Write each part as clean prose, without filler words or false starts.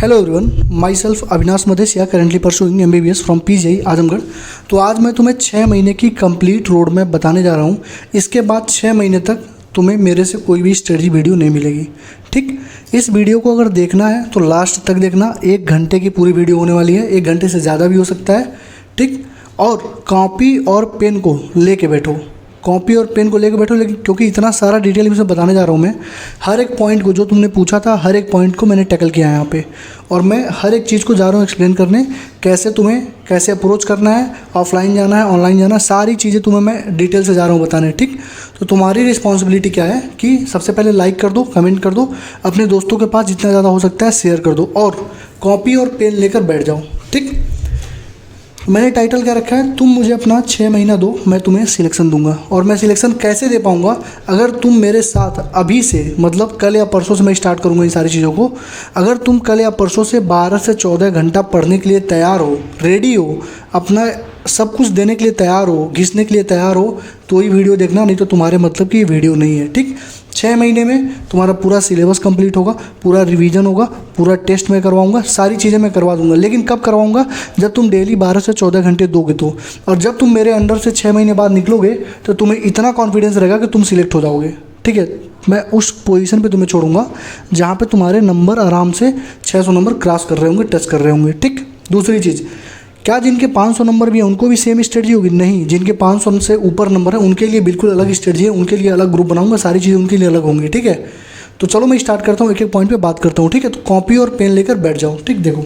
Hello everyone, myself Avinash Madeshiya, currently pursuing MBBS from PGI Azamgarh. तो आज मैं तुम्हें 6 महीने की कंप्लीट रोड मैप बताने जा रहा हूँ। इसके बाद 6 महीने तक तुम्हें मेरे से कोई भी स्टडी वीडियो नहीं मिलेगी। ठीक, इस वीडियो को अगर देखना है तो लास्ट तक देखना। 1 घंटे की पूरी वीडियो होने वाली है, 1 घंटे से ज़्यादा भी हो सकता है। ठीक, और कॉपी और पेन को लेके बैठो, कॉपी और पेन को लेकर बैठो। लेकिन क्योंकि इतना सारा डिटेल में से बताने जा रहा हूँ मैं, हर एक पॉइंट को जो तुमने पूछा था, हर एक पॉइंट को मैंने टैकल किया है यहाँ पे। और मैं हर एक चीज़ को जा रहा हूँ एक्सप्लेन करने, कैसे अप्रोच करना है, ऑफलाइन जाना है, ऑनलाइन जाना है, सारी चीज़ें तुम्हें मैं डिटेल से जा रहा हूँ बताने। ठीक, तो तुम्हारी रिस्पॉन्सिबिलिटी क्या है कि सबसे पहले लाइक कर दो, कमेंट कर दो, अपने दोस्तों के पास जितना ज़्यादा हो सकता है शेयर कर दो, और कॉपी और पेन लेकर बैठ जाओ। ठीक, मैंने टाइटल क्या रखा है, तुम मुझे अपना 6 महीना दो, मैं तुम्हें सिलेक्शन दूंगा। और मैं सिलेक्शन कैसे दे पाऊंगा, अगर तुम मेरे साथ अभी से, मतलब कल या परसों से मैं स्टार्ट करूंगा इन सारी चीज़ों को। अगर तुम कल या परसों से 12 से 14 घंटा पढ़ने के लिए तैयार हो, रेडी हो, अपना सब कुछ देने के लिए तैयार हो, घिसने के लिए तैयार हो, तो ही वीडियो देखना, नहीं तो तुम्हारे मतलब की ये वीडियो नहीं है। ठीक, 6 महीने में तुम्हारा पूरा सिलेबस कंप्लीट होगा, पूरा रिवीजन होगा, पूरा टेस्ट मैं करवाऊंगा, सारी चीज़ें मैं करवा दूंगा। लेकिन कब करवाऊंगा, जब तुम डेली 12 से 14 घंटे दोगे तो। और जब तुम मेरे अंडर से 6 महीने बाद निकलोगे तो तुम्हें इतना कॉन्फिडेंस रहेगा कि तुम सिलेक्ट हो जाओगे। ठीक है, मैं उस पोजीशन पे तुम्हें छोड़ूंगा जहाँ पे तुम्हारे नंबर आराम से 600 नंबर क्रॉस कर रहे होंगे, टच कर रहे होंगे। ठीक, दूसरी चीज़, क्या जिनके 500 नंबर भी है उनको भी सेम स्ट्रेटजी होगी? नहीं, जिनके 500 से ऊपर नंबर है उनके लिए बिल्कुल अलग स्ट्रेटजी है, उनके लिए अलग ग्रुप बनाऊंगा, सारी चीज़ें उनके लिए अलग होंगी। ठीक है, तो चलो मैं स्टार्ट करता हूँ, एक एक पॉइंट पे बात करता हूँ। ठीक है, तो कॉपी और पेन लेकर बैठ जाओ। ठीक, देखो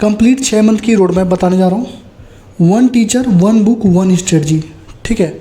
कंप्लीट 6 मंथ की रोड मैप बताने जा रहा हूँ। 1 टीचर 1 बुक 1 स्ट्रेटजी। ठीक है,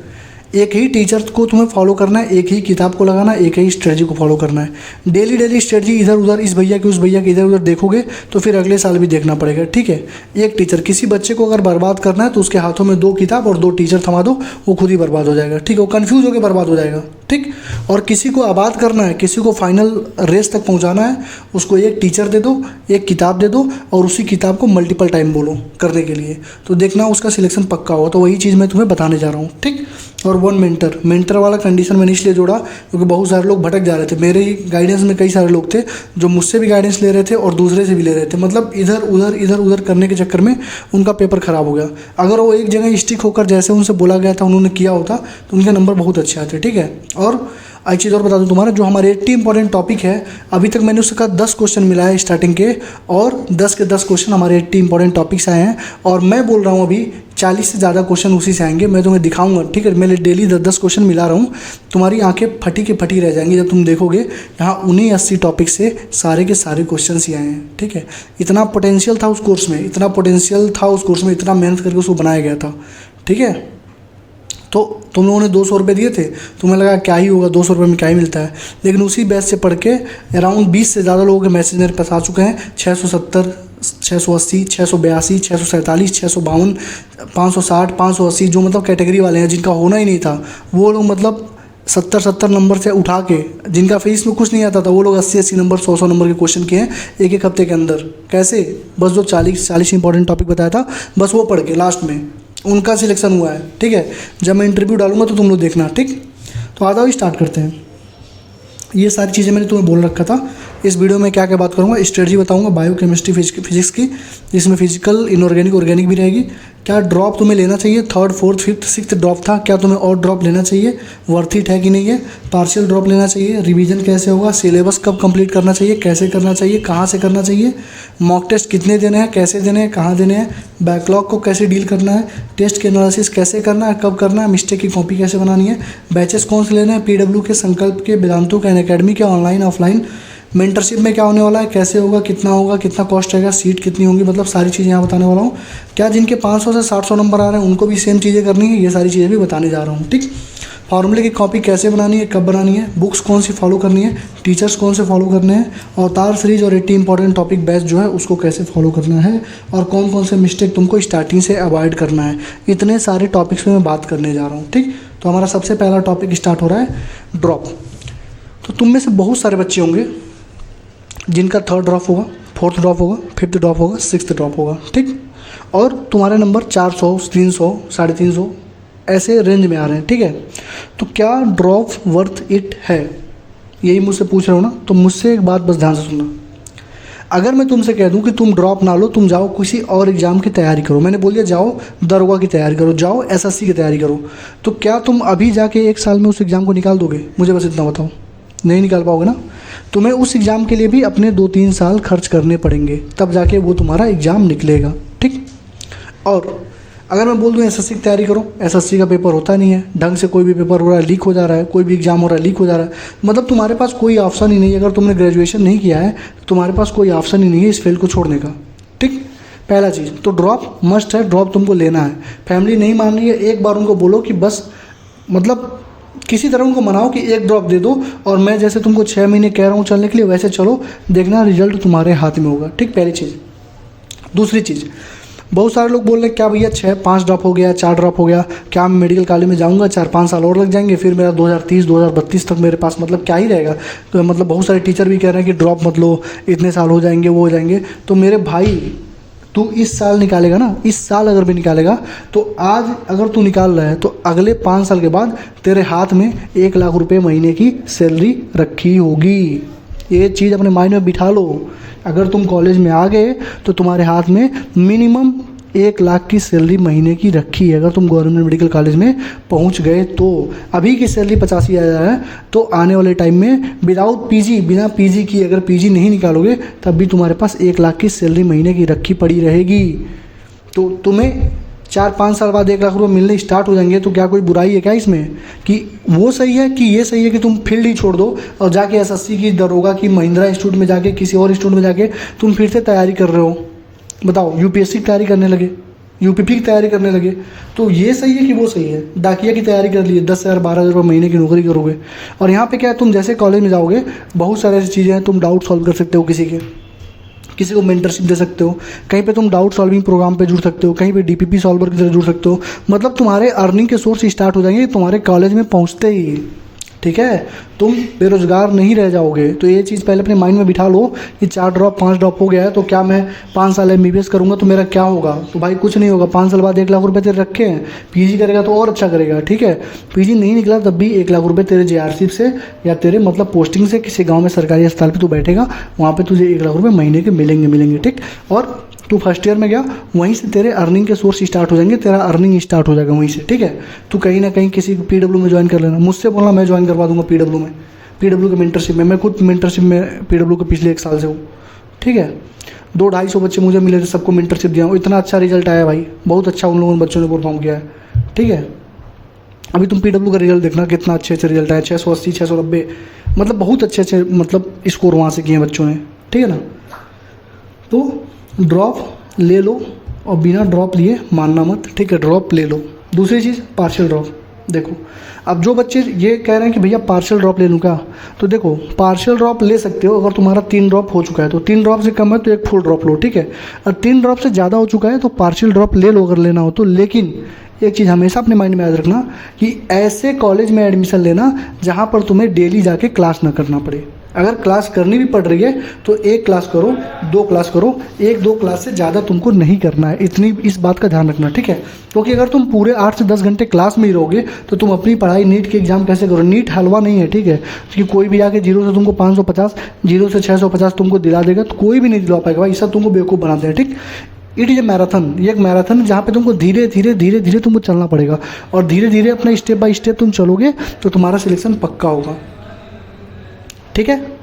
एक ही टीचर को तुम्हें फॉलो करना है, एक ही किताब को लगाना है, एक ही स्ट्रेटजी को फॉलो करना है। डेली स्ट्रेटजी इधर उधर, इस भैया की उस भैया की इधर उधर देखोगे तो फिर अगले साल भी देखना पड़ेगा। ठीक है, एक टीचर, किसी बच्चे को अगर बर्बाद करना है तो उसके हाथों में 2 किताब और 2 टीचर थमा दो, वो खुद ही बर्बाद हो जाएगा। ठीक है, वो कन्फ्यूज होकर बर्बाद हो जाएगा। ठीक, और किसी को आबाद करना है, किसी को फाइनल रेस तक पहुंचाना है, उसको एक टीचर दे दो, एक किताब दे दो, और उसी किताब को मल्टीपल टाइम बोलो करने के लिए, तो देखना उसका सिलेक्शन पक्का हो। तो वही चीज़ मैं तुम्हें बताने जा रहा हूँ। ठीक, और 1 मेंटर वाला कंडीशन मैंने इसलिए जोड़ा क्योंकि बहुत सारे लोग भटक जा रहे थे। मेरे ही गाइडेंस में कई सारे लोग थे जो मुझसे भी गाइडेंस ले रहे थे और दूसरे से भी ले रहे थे, मतलब इधर उधर करने के चक्कर में उनका पेपर ख़राब हो गया। अगर वो एक जगह स्टिक होकर जैसे उनसे बोला गया था उन्होंने किया होता तो उनके नंबर बहुत अच्छे आते। ठीक है, और एक चीज़ और बता दूं, तुम्हारा जो हमारे 80 इंपॉर्टेंट टॉपिक है, अभी तक मैंने उसका 10 क्वेश्चन मिला है स्टार्टिंग के, और 10 के 10 क्वेश्चन हमारे 80 इंपॉर्टेंट टॉपिक्स आए हैं। और मैं बोल रहा हूँ अभी 40 से ज़्यादा क्वेश्चन उसी से आएंगे, मैं तुम्हें दिखाऊंगा। ठीक है, मैं डेली 10 क्वेश्चन मिला रहा हूँ, तुम्हारी आंखें फटी के फटी रह जाएंगी जब तुम देखोगे यहाँ 80 टॉपिक से सारे के सारे क्वेश्चन ही आए हैं। ठीक है, इतना पोटेंशियल था उस कोर्स में, इतना मेहनत करके उसको बनाया गया था। ठीक है, तो तुम लोगों ने 200 रुपये दिए थे, तुम्हें लगा क्या ही होगा, 200 रुपये में क्या ही मिलता है। लेकिन उसी बैच से पढ़ के अराउंड 20 से ज़्यादा लोगों के मैसेज मेरे पास आ चुके हैं। 670, 680, 682, 647, 652, 560, 580, जो मतलब कैटेगरी वाले हैं जिनका होना ही नहीं था, वो लोग मतलब 70 नंबर से उठा के, जिनका फेस में कुछ नहीं आता था, वो लोग 80 नंबर, 100 नंबर के क्वेश्चन किए हैं एक हफ्ते के अंदर। कैसे? बस जो 40 इंपॉर्टेंट टॉपिक बताया था, बस वो पढ़ के लास्ट में उनका सिलेक्शन हुआ है। ठीक है, जब मैं इंटरव्यू डालूंगा तो तुम लोग देखना। ठीक, तो आ जाओ स्टार्ट करते हैं। ये सारी चीज़ें मैंने तुम्हें बोल रखा था। इस वीडियो में क्या क्या बात करूँगा, स्ट्रेटजी बताऊँगा, बायो केमिस्ट्री फिजिक्स की, जिसमें फिजिकल, इनऑर्गेनिक, ऑर्गेनिक भी रहेगी। क्या ड्रॉप तुम्हें लेना चाहिए, 3rd 4th 5th 6th drop था, क्या तुम्हें और ड्रॉप लेना चाहिए, वर्थ इट है कि नहीं है, पार्शियल ड्रॉप लेना चाहिए, रिवीजन कैसे होगा, सिलेबस कब कंप्लीट करना चाहिए, कैसे करना चाहिए, कहाँ से करना चाहिए, मॉक टेस्ट कितने देने हैं, कैसे देने हैं, कहाँ देने हैं, बैकलॉग को कैसे डील करना है, टेस्ट के एनालिसिस कैसे करना है, कब करना है, मिस्टेक की कॉपी कैसे बनानी है, बैचेस कौन से लेने हैं, PW के, संकल्प के, वेदांतों के, अनअकैडमी के, ऑनलाइन ऑफलाइन, मेंटरशिप में क्या होने वाला है, कैसे होगा, कितना कॉस्ट रहेगा, सीट कितनी होंगी, मतलब सारी चीज़ें यहाँ बताने वाला हूँ। क्या जिनके 500 से 700 नंबर आ रहे हैं उनको भी सेम चीज़ें करनी है, ये सारी चीज़ें भी बताने जा रहा हूँ। ठीक, फार्मूले की कॉपी कैसे बनानी है, कब बनानी है, बुक्स कौन सी फॉलो करनी है, टीचर्स कौन से फॉलो करने हैं, अवतार सीरीज और 80 इंपॉर्टेंट टॉपिक बैच जो है उसको कैसे फॉलो करना है, और कौन कौन से मिस्टेक तुमको स्टार्टिंग से अवॉइड करना है, इतने सारे टॉपिक्स में मैं बात करने जा रहा हूँ। ठीक, तो हमारा सबसे पहला टॉपिक स्टार्ट हो रहा है ड्रॉप। तो तुम में से बहुत सारे बच्चे होंगे जिनका 3rd ड्रॉप होगा, 4th ड्रॉप होगा, 5th ड्रॉप होगा, 6th ड्रॉप होगा। ठीक, और तुम्हारे नंबर 400, 300, 350 ऐसे रेंज में आ रहे हैं। ठीक है, तो क्या ड्रॉप वर्थ इट है, यही मुझसे पूछ रहे हो ना, तो मुझसे एक बात बस ध्यान से सुनना। अगर मैं तुमसे कह दूं कि तुम ड्रॉप ना लो, तुम जाओ किसी और एग्ज़ाम की तैयारी करो, मैंने बोल दिया जाओ दरोगा की तैयारी करो, जाओ एसएससी की तैयारी करो, तो क्या तुम अभी जाके 1 साल में उस एग्ज़ाम को निकाल दोगे? मुझे बस इतना बताओ, नहीं निकाल पाओगे ना। तुम्हें उस एग्ज़ाम के लिए भी अपने 2-3 साल खर्च करने पड़ेंगे, तब जाके वो तुम्हारा एग्ज़ाम निकलेगा, ठीक। और अगर मैं बोल दूँ एसएससी की तैयारी करो, एसएससी का पेपर होता नहीं है ढंग से, कोई भी पेपर हो रहा है लीक हो जा रहा है, कोई भी एग्जाम हो रहा है लीक हो जा रहा है, मतलब तुम्हारे पास कोई ऑप्शन ही नहीं है। अगर तुमने ग्रेजुएशन नहीं किया है तो तुम्हारे पास कोई ऑप्शन ही नहीं है इस फील्ड को छोड़ने का, ठीक। पहला चीज़ तो ड्रॉप मस्ट है, ड्रॉप तुमको लेना है। फैमिली नहीं मान रही है, एक बार उनको बोलो कि बस मतलब किसी तरह उनको मनाओ कि एक ड्रॉप दे दो, और मैं जैसे तुमको 6 महीने कह रहा हूँ चलने के लिए वैसे चलो, देखना रिजल्ट तुम्हारे हाथ में होगा, ठीक। पहली चीज़। दूसरी चीज़, बहुत सारे लोग बोल रहे हैं क्या भैया 5 ड्रॉप हो गया, 4 ड्रॉप हो गया, क्या मैं मेडिकल कॉलेज में जाऊंगा 4-5 साल और लग जाएंगे, फिर मेरा 2030-2032 तक मेरे पास मतलब क्या ही रहेगा। तो मतलब बहुत सारे टीचर भी कह रहे हैं कि ड्रॉप मत लो, इतने साल हो जाएंगे वो हो जाएंगे। तो मेरे भाई तू इस साल निकालेगा ना, इस साल अगर भी निकालेगा तो आज अगर तू निकाल रहा है तो अगले 5 साल के बाद तेरे हाथ में 1 लाख रुपये महीने की सैलरी रखी होगी। ये चीज़ अपने माइंड में बिठा लो। अगर तुम कॉलेज में आ गए तो तुम्हारे हाथ में मिनिमम 1 लाख की सैलरी महीने की रखी है। अगर तुम गवर्नमेंट मेडिकल कॉलेज में पहुंच गए तो अभी की सैलरी 85,000 है, तो आने वाले टाइम में विदाउट पीजी, बिना पीजी की अगर पीजी नहीं निकालोगे तब भी तुम्हारे पास 1 लाख की सैलरी महीने की रखी पड़ी रहेगी। तो तुम्हें 4-5 साल बाद 1 लाख रुपये मिलने स्टार्ट हो जाएंगे, तो क्या कोई बुराई है क्या इसमें? कि वो सही है कि ये सही है कि तुम फील्ड ही छोड़ दो और जाके एसएससी की, दरोगा की, महिंद्रा इंस्टीट्यूट में जाके, किसी और इंस्टीट्यूट में जाके तुम फिर से तैयारी कर रहे हो? बताओ, यूपीएससी की तैयारी करने लगे, यूपीपी की तैयारी करने लगे, तो ये सही है कि वो सही है? डाकिया की तैयारी कर लिए, 10,000-12,000 रुपये महीने की नौकरी करोगे। और यहाँ पे क्या है, तुम जैसे कॉलेज में जाओगे बहुत सारी ऐसी चीज़ें हैं, तुम डाउट सॉल्व कर सकते हो, किसी को मेंटरशिप दे सकते हो, कहीं पे तुम डाउट सॉल्विंग प्रोग्राम पे जुड़ सकते हो, कहीं पे डीपीपी सॉल्वर की तरह जुड़ सकते हो। मतलब तुम्हारे अर्निंग के सोर्स स्टार्ट हो जाएंगे तुम्हारे कॉलेज में पहुंचते ही, ठीक है। तुम बेरोजगार नहीं रह जाओगे। तो ये चीज़ पहले अपने माइंड में बिठा लो कि 4 ड्रॉप 5 ड्रॉप हो गया है तो क्या मैं 5 साल एमबीबीएस करूँगा तो मेरा क्या होगा? तो भाई कुछ नहीं होगा। 5 साल बाद 1 लाख रुपये तेरे रखे हैं, पीजी करेगा तो और अच्छा करेगा, ठीक है। पीजी नहीं निकला तब भी 1 लाख रुपये तेरे जेआरसी से या तेरे मतलब पोस्टिंग से किसी गाँव में सरकारी अस्पताल पर तू बैठेगा, वहाँ पर तुझे 1 लाख रुपये महीने के मिलेंगे, ठीक। और तू फर्स्ट ईयर में गया, वहीं से तेरे अर्निंग के सोर्स स्टार्ट हो जाएंगे, तेरा अर्निंग स्टार्ट हो जाएगा वहीं से, ठीक है। तू कहीं ना कहीं किसी पीडब्ल्यू में ज्वाइन कर लेना, मुझसे बोलना, मैं ज्वाइन करवा दूंगा पीडब्ल्यू में, पीडब्ल्यू के मेंटरशिप में। मैं खुद मेंटरशिप में पीडब्ल्यू के पिछले 1 साल से हूँ, ठीक है। 200-250 बच्चे मुझे मिले थे, सबको मेंटरशिप दिया हूँ, इतना अच्छा रिजल्ट आया भाई, बहुत अच्छा उन लोगों ने बच्चों ने परफॉर्म किया है, ठीक है। अभी तुम पीडब्ल्यू का रिजल्ट देखना, कितना अच्छे रिजल्ट आया, 680, 690, मतलब बहुत अच्छे मतलब स्कोर वहाँ से किए हैं बच्चों ने, ठीक है ना। तो ड्रॉप ले लो और बिना ड्रॉप लिए मानना मत, ठीक है, ड्रॉप ले लो। दूसरी चीज़ पार्शियल ड्रॉप। देखो अब जो बच्चे ये कह रहे हैं कि भैया पार्शियल ड्रॉप ले लूँ क्या, तो देखो पार्शियल ड्रॉप ले सकते हो अगर तुम्हारा 3 ड्रॉप हो चुका है, तो 3 ड्रॉप से कम है तो 1 फुल ड्रॉप लो, ठीक है। और 3 ड्रॉप से ज़्यादा हो चुका है तो पार्शियल ड्रॉप ले लो अगर लेना हो तो। लेकिन एक चीज़ हमेशा अपने माइंड में याद रखना कि ऐसे कॉलेज में एडमिशन लेना जहाँ पर तुम्हें डेली जाके क्लास ना करना पड़े। अगर क्लास करनी भी पड़ रही है तो 1 क्लास करो, 2 क्लास करो, 1-2 क्लास से ज़्यादा तुमको नहीं करना है, इतनी इस बात का ध्यान रखना, ठीक है। क्योंकि अगर तुम पूरे 8 से 10 घंटे क्लास में ही रहोगे तो तुम अपनी पढ़ाई, नीट के एग्जाम कैसे करो? नीट हलवा नहीं है, ठीक है, कि कोई भी आके 0 से तुमको 550, 0 से 650 तुमको दिला देगा तो कोई भी नहीं दिला पाएगा भाई, सब तुमको बेवकूफ़ बनाते हैं, ठीक। इट इज़ ए मैराथन, ये एक मैराथन जहाँ पे तुमको धीरे धीरे तुमको चलना पड़ेगा, और धीरे धीरे अपना स्टेप बाय स्टेप तुम चलोगे तो तुम्हारा सिलेक्शन पक्का होगा, ठीक है।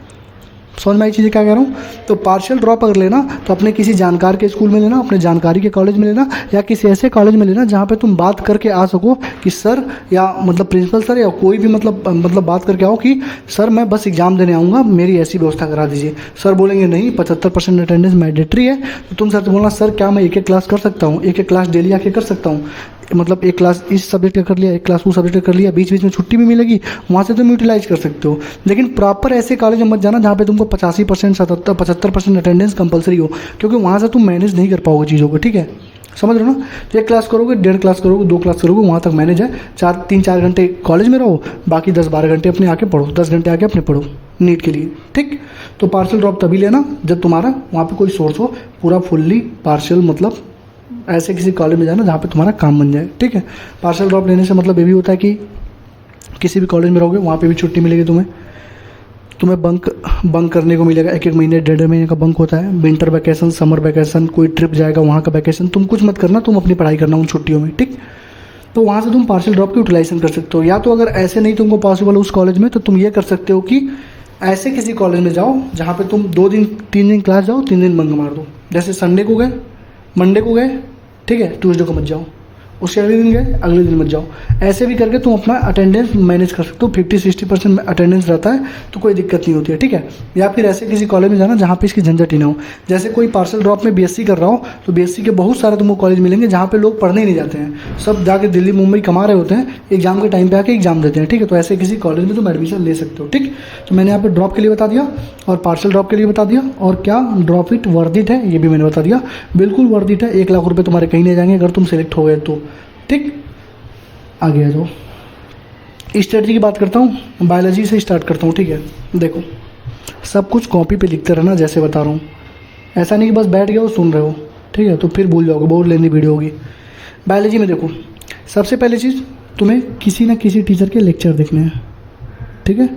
समझ में आई चीज़ें क्या कह रहा हूँ? तो पार्शियल ड्रॉप अगर लेना तो अपने किसी जानकार के स्कूल में लेना, अपने जानकारी के कॉलेज में लेना, या किसी ऐसे कॉलेज में लेना जहाँ पे तुम बात करके आ सको कि सर, या मतलब प्रिंसिपल सर या कोई भी मतलब बात करके आओ कि सर मैं बस एग्ज़ाम देने आऊँगा, मेरी ऐसी व्यवस्था करा दीजिए। सर बोलेंगे नहीं 75% अटेंडेंस मैंडेटरी है, तो तुम सर से बोलना सर क्या मैं 1-1 क्लास कर सकता हूँ, 1-1 क्लास डेली आके कर सकता हूँ, मतलब 1 क्लास इस सब्जेक्ट का कर लिया, 1 क्लास वो सब्जेक्ट का कर लिया, बीच बीच में छुट्टी भी मिलेगी, वहाँ से तुम यूटिलाइज कर सकते हो। लेकिन प्रॉपर ऐसे कॉलेज में मत जाना जहाँ पे तुमको 85%, 75% अटेंडेंस कंपलसरी हो, क्योंकि वहाँ से तुम मैनेज नहीं कर पाओगे चीज़ों को, ठीक है। समझ रहे हो ना? तो 1 क्लास करोगे, 1.5 क्लास करोगे, 2 क्लास करोगे, वहाँ तक मैनेज है। 3-4 घंटे कॉलेज में रहो, बाकी 10-12 घंटे अपने आके पढ़ो, 10 घंटे आके अपने पढ़ो नीट के लिए, ठीक। तो पार्शियल ड्रॉप तभी लेना जब तुम्हारा वहाँ पर कोई सोर्स हो, पूरा फुल्ली पार्शियल, मतलब ऐसे किसी कॉलेज में जाना जहाँ पे तुम्हारा काम बन जाए, ठीक है। पार्शियल ड्रॉप लेने से मतलब ये भी होता है कि किसी भी कॉलेज में रहोगे वहाँ पे भी छुट्टी मिलेगी तुम्हें, तुम्हें बंक करने को मिलेगा, एक एक महीने 1.5 महीने का बंक होता है। विंटर वैकेशन, समर वैकेशन, कोई ट्रिप जाएगा वहाँ का वैकेशन, तुम कुछ मत करना, तुम अपनी पढ़ाई करना उन छुट्टियों में, ठीक। तो वहाँ से तुम पार्शियल ड्रॉप की यूटिलाइजेशन कर सकते हो। या तो अगर ऐसे नहीं तुमको पॉसिबल उस कॉलेज में, तो तुम ये कर सकते हो कि ऐसे किसी कॉलेज में जाओ जहाँ पे तुम 2 दिन 3 दिन क्लास जाओ, 3 दिन बंक मार दो। जैसे संडे को गए, मंडे को गए, ठीक है, ट्यूसडे को मत जाओ, उसके अगले दिन गए, अगले दिन मत जाओ। ऐसे भी करके तुम अपना अटेंडेंस मैनेज कर सकते हो। 50-60% अटेंडेंस रहता है तो कोई दिक्कत नहीं होती है, ठीक है। या फिर ऐसे किसी कॉलेज में जाना जहाँ पे इसकी झंझट ही ना हो। जैसे कोई पार्शियल ड्रॉप में बीएससी कर रहा हो, तो बीएससी के बहुत सारे तुमको कॉलेज मिलेंगे जहाँ पे लोग पढ़ने ही नहीं जाते हैं, सब जाके दिल्ली मुंबई कमा रहे होते हैं, एग्जाम के टाइम पे आके एग्जाम देते हैं, ठीक है। तो ऐसे किसी कॉलेज में तुम एडमिशन ले सकते हो, ठीक। तो मैंने यहाँ पे ड्रॉप के लिए बता दिया और पार्शियल ड्रॉप के लिए बता दिया, और क्या ड्रॉप इट वर्थ इट है ये भी मैंने बता दिया। बिल्कुल वर्थ इट है, 1 लाख रुपये तुम्हारे कहीं नहीं जाएंगे अगर तुम सेलेक्ट हो गए तो, ठीक। आगे आ जाओ, स्ट्रेटजी की बात करता हूँ, बायोलॉजी से स्टार्ट करता हूँ, ठीक है। देखो, सब कुछ कॉपी पे लिखते रहना जैसे बता रहा हूँ, ऐसा नहीं कि बस बैठ गए और सुन रहे हो, ठीक है, तो फिर भूल जाओगे, बहुत लेंदी वीडियो होगी। बायोलॉजी में देखो, सबसे पहली चीज़ तुम्हें किसी ना किसी टीचर के लेक्चर देखने हैं, ठीक है।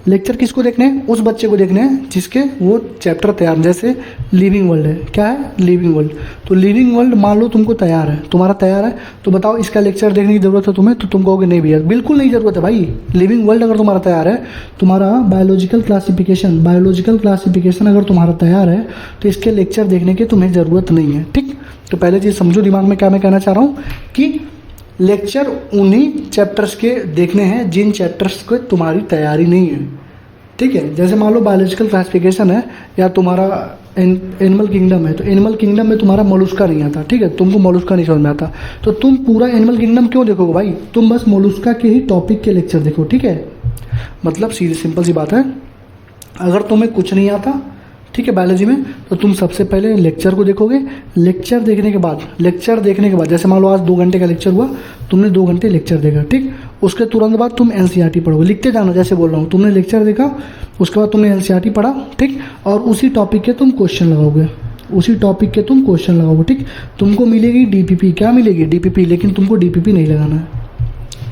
लेक्चर किसको देखने हैं? उस बच्चे को देखने हैं जिसके वो चैप्टर तैयार, जैसे लिविंग वर्ल्ड है, क्या है लिविंग वर्ल्ड, तो लिविंग वर्ल्ड मान लो तुमको तैयार है, तुम्हारा तैयार है, तो बताओ इसका लेक्चर देखने की ज़रूरत है तुम्हें? तो तुम कहोगे नहीं भैया, बिल्कुल नहीं ज़रूरत है भाई। लिविंग वर्ल्ड अगर तुम्हारा तैयार है, तुम्हारा बायोलॉजिकल क्लासिफिकेशन अगर तुम्हारा तैयार है, तो इसके लेक्चर देखने की तुम्हें ज़रूरत नहीं है, ठीक। तो पहले चीज़ समझो दिमाग में क्या मैं कहना चाह रहा हूँ कि लेक्चर उन्हीं चैप्टर्स के देखने हैं जिन चैप्टर्स को तुम्हारी तैयारी नहीं है, ठीक है। जैसे मान लो बायोलॉजिकल क्लासिफिकेशन है या तुम्हारा एनिमल किंगडम है, तो एनिमल किंगडम में तुम्हारा मोलुस्का नहीं आता, ठीक है, तुमको मोलुस्का नहीं समझ में आता, तो तुम पूरा एनिमल किंगडम क्यों देखोगे भाई? तुम बस मोलुस्का के ही टॉपिक के लेक्चर देखो, ठीक है। मतलब सीधी सिंपल सी बात है, अगर तुम्हें कुछ नहीं आता, ठीक है, बायोलॉजी में, तो तुम सबसे पहले लेक्चर को देखोगे। लेक्चर देखने के बाद जैसे मान लो आज 2 घंटे का लेक्चर हुआ, तुमने 2 घंटे लेक्चर देखा, ठीक। उसके तुरंत बाद तुम एनसीईआरटी पढ़ोगे, लिखते जाना जैसे बोल रहा हूँ। तुमने लेक्चर देखा, उसके बाद तुमने एनसीईआरटी पढ़ा, ठीक, और उसी टॉपिक के तुम क्वेश्चन लगाओगे, ठीक। तुमको मिलेगी डीपीपी, क्या मिलेगी? डीपीपी, लेकिन तुमको डीपीपी नहीं लगाना है,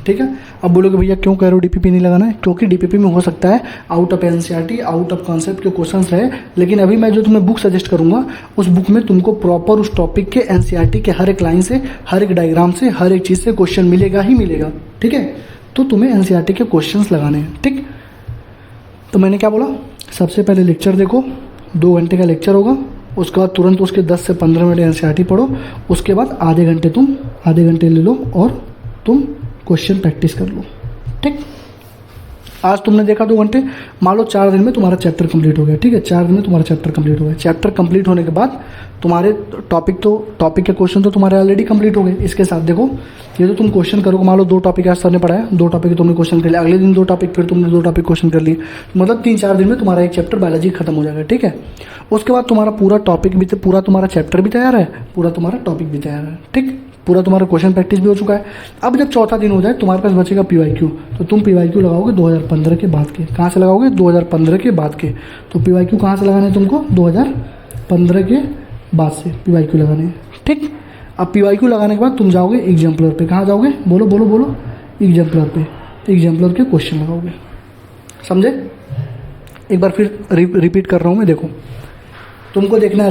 ठीक है। अब बोलोगे भैया क्यों कह रहे हो डीपीपी नहीं लगाना है? क्योंकि डीपीपी में हो सकता है out of NCERT, out of concept के क्वेश्चंस रहे, लेकिन अभी मैं जो तुम्हें बुक सजेस्ट करूंगा, उस बुक में तुमको प्रॉपर उस टॉपिक के एनसीईआरटी के हर एक लाइन से, हर एक डायग्राम से, हर एक चीज़ से क्वेश्चन मिलेगा ही मिलेगा, ठीक है। तो तुम्हें एनसीईआरटी के क्वेश्चंस लगाने हैं, ठीक। तो मैंने क्या बोला, सबसे पहले लेक्चर देखो, 2 घंटे का लेक्चर होगा, उसके बाद तुरंत उसके 10 से 15 मिनट एनसीईआरटी पढ़ो, उसके बाद आधे घंटे ले लो और तुम क्वेश्चन प्रैक्टिस कर लो, ठीक। आज तुमने देखा 2 घंटे, मान लो 4 दिन में तुम्हारा चैप्टर कंप्लीट हो गया, ठीक है। 4 दिन में तुम्हारा चैप्टर कंप्लीट हो गया। चैप्टर कंप्लीट होने के बाद तुम्हारे टॉपिक के क्वेश्चन तो तुम्हारे ऑलरेडी कंप्लीट हो गए। इसके साथ देखो, ये तो तुम क्वेश्चन करोगे, मान लो 2 टॉपिक आज सर ने पढ़ाया, 2 टॉपिक तुमने क्वेश्चन कर लिया, अगले दिन 2 टॉपिक, फिर तुमने 2 टॉपिक क्वेश्चन कर लिए, मतलब 3-4 दिन में तुम्हारा एक चैप्टर बायोलॉजी खत्म हो जाएगा, ठीक है। उसके बाद तुम्हारा पूरा टॉपिक भी, पूरा तुम्हारा चैप्टर भी तैयार है, पूरा तुम्हारा टॉपिक भी तैयार है, ठीक। पूरा तुम्हारा क्वेश्चन प्रैक्टिस भी हो चुका है। अब जब चौथा दिन हो जाए, तुम्हारे पास बचेगा पीवाईक्यू, तो तुम पीवाईक्यू लगाओगे 2015 के बाद के। कहाँ से लगाओगे? 2015 के बाद के। तो पीवाईक्यू कहाँ से लगाने हैं तुमको? 2015 के बाद से पीवाईक्यू लगाने हैं, ठीक। अब पीवाईक्यू लगाने के बाद तुम जाओगे एग्जाम्पलर पे। कहाँ जाओगे? बोलो एग्जाम्पलर पे। एग्जाम्पलर के क्वेश्चन लगाओगे, समझे? एक बार फिर रिपीट कर रहा हूँ मैं, देखो, तुमको देखना है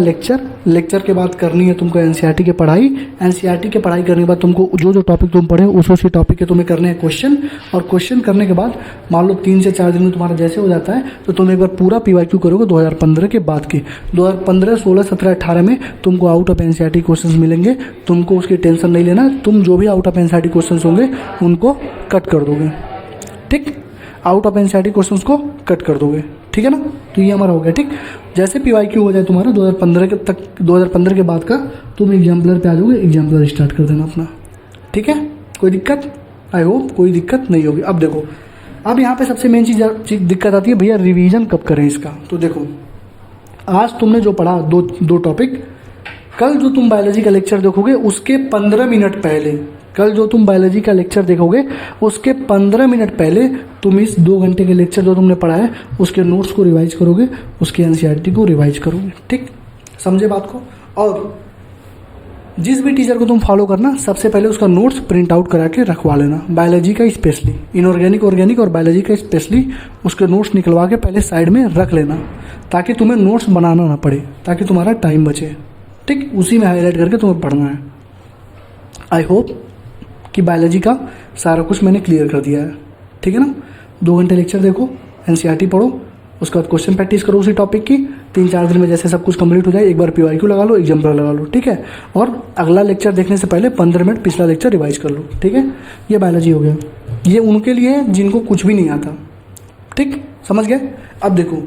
लेक्चर के बाद करनी है तुमको एनसीईआरटी की पढ़ाई। एनसीईआरटी की पढ़ाई करने के बाद तुमको जो टॉपिक तुम पढ़े उसी टॉपिक के तुम्हें करने हैं क्वेश्चन, और क्वेश्चन करने के बाद मान लो 3 से 4 दिन में तुम्हारा जैसे हो जाता है, तो तुम एक बार पूरा पीवाईक्यू करोगे 2015 के बाद के। 2015, 16, 17, 18 में तुमको आउट ऑफ एनसीईआरटी क्वेश्चन मिलेंगे, तुमको उसकी टेंशन नहीं लेना। तुम जो भी आउट ऑफ एनसीईआरटी क्वेश्चन होंगे उनको कट कर दोगे, ठीक। आउट ऑफ एनसीईआरटी क्वेश्चंस को कट कर दोगे, ठीक है ना। तो ये हमारा हो गया, ठीक। जैसे पीवाईक्यू हो जाए तुम्हारा 2015 के बाद का, तुम एग्जाम्पलर पे आ जाओगे, एग्जाम्पलर स्टार्ट कर देना अपना, ठीक है। कोई दिक्कत? आई होप कोई दिक्कत नहीं होगी। अब देखो, अब यहाँ पे सबसे मेन चीज़ दिक्कत आती है, भैया रिवीजन कब करें इसका। तो देखो, आज तुमने जो पढ़ा दो टॉपिक, कल जो तुम बायोलॉजी का लेक्चर देखोगे उसके 15 मिनट पहले, कल जो तुम बायोलॉजी का लेक्चर देखोगे उसके 15 मिनट पहले तुम इस 2 घंटे के लेक्चर जो तुमने पढ़ा है उसके नोट्स को रिवाइज करोगे, उसके एनसीईआरटी को रिवाइज करोगे, ठीक। समझे बात को? और जिस भी टीचर को तुम फॉलो करना, सबसे पहले उसका नोट्स प्रिंट आउट करा के रखवा लेना, बायोलॉजी का स्पेशली, इनऑर्गेनिक, ऑर्गेनिक और बायोलॉजी का स्पेशली उसके नोट्स निकलवा के पहले साइड में रख लेना, ताकि तुम्हें नोट्स बनाना ना पड़े, ताकि तुम्हारा टाइम बचे। ठीक, उसी में हाईलाइट करके तुम्हें पढ़ना है। आई होप कि बायोलॉजी का सारा कुछ मैंने क्लियर कर दिया है। ठीक है ना, 2 घंटे लेक्चर देखो, एनसीईआरटी पढ़ो, उसके बाद क्वेश्चन प्रैक्टिस करो उसी टॉपिक की। 3-4 दिन में जैसे सब कुछ कंप्लीट हो जाए, एक बार पीवाईक्यू लगा लो, एग्जाम्पल लगा लो। ठीक है, और अगला लेक्चर देखने से पहले 15 मिनट पिछला लेक्चर रिवाइज कर लो। ठीक है, ये बायोलॉजी हो गया। ये उनके लिए जिनको कुछ भी नहीं आता। ठीक, समझ गए। अब देखो,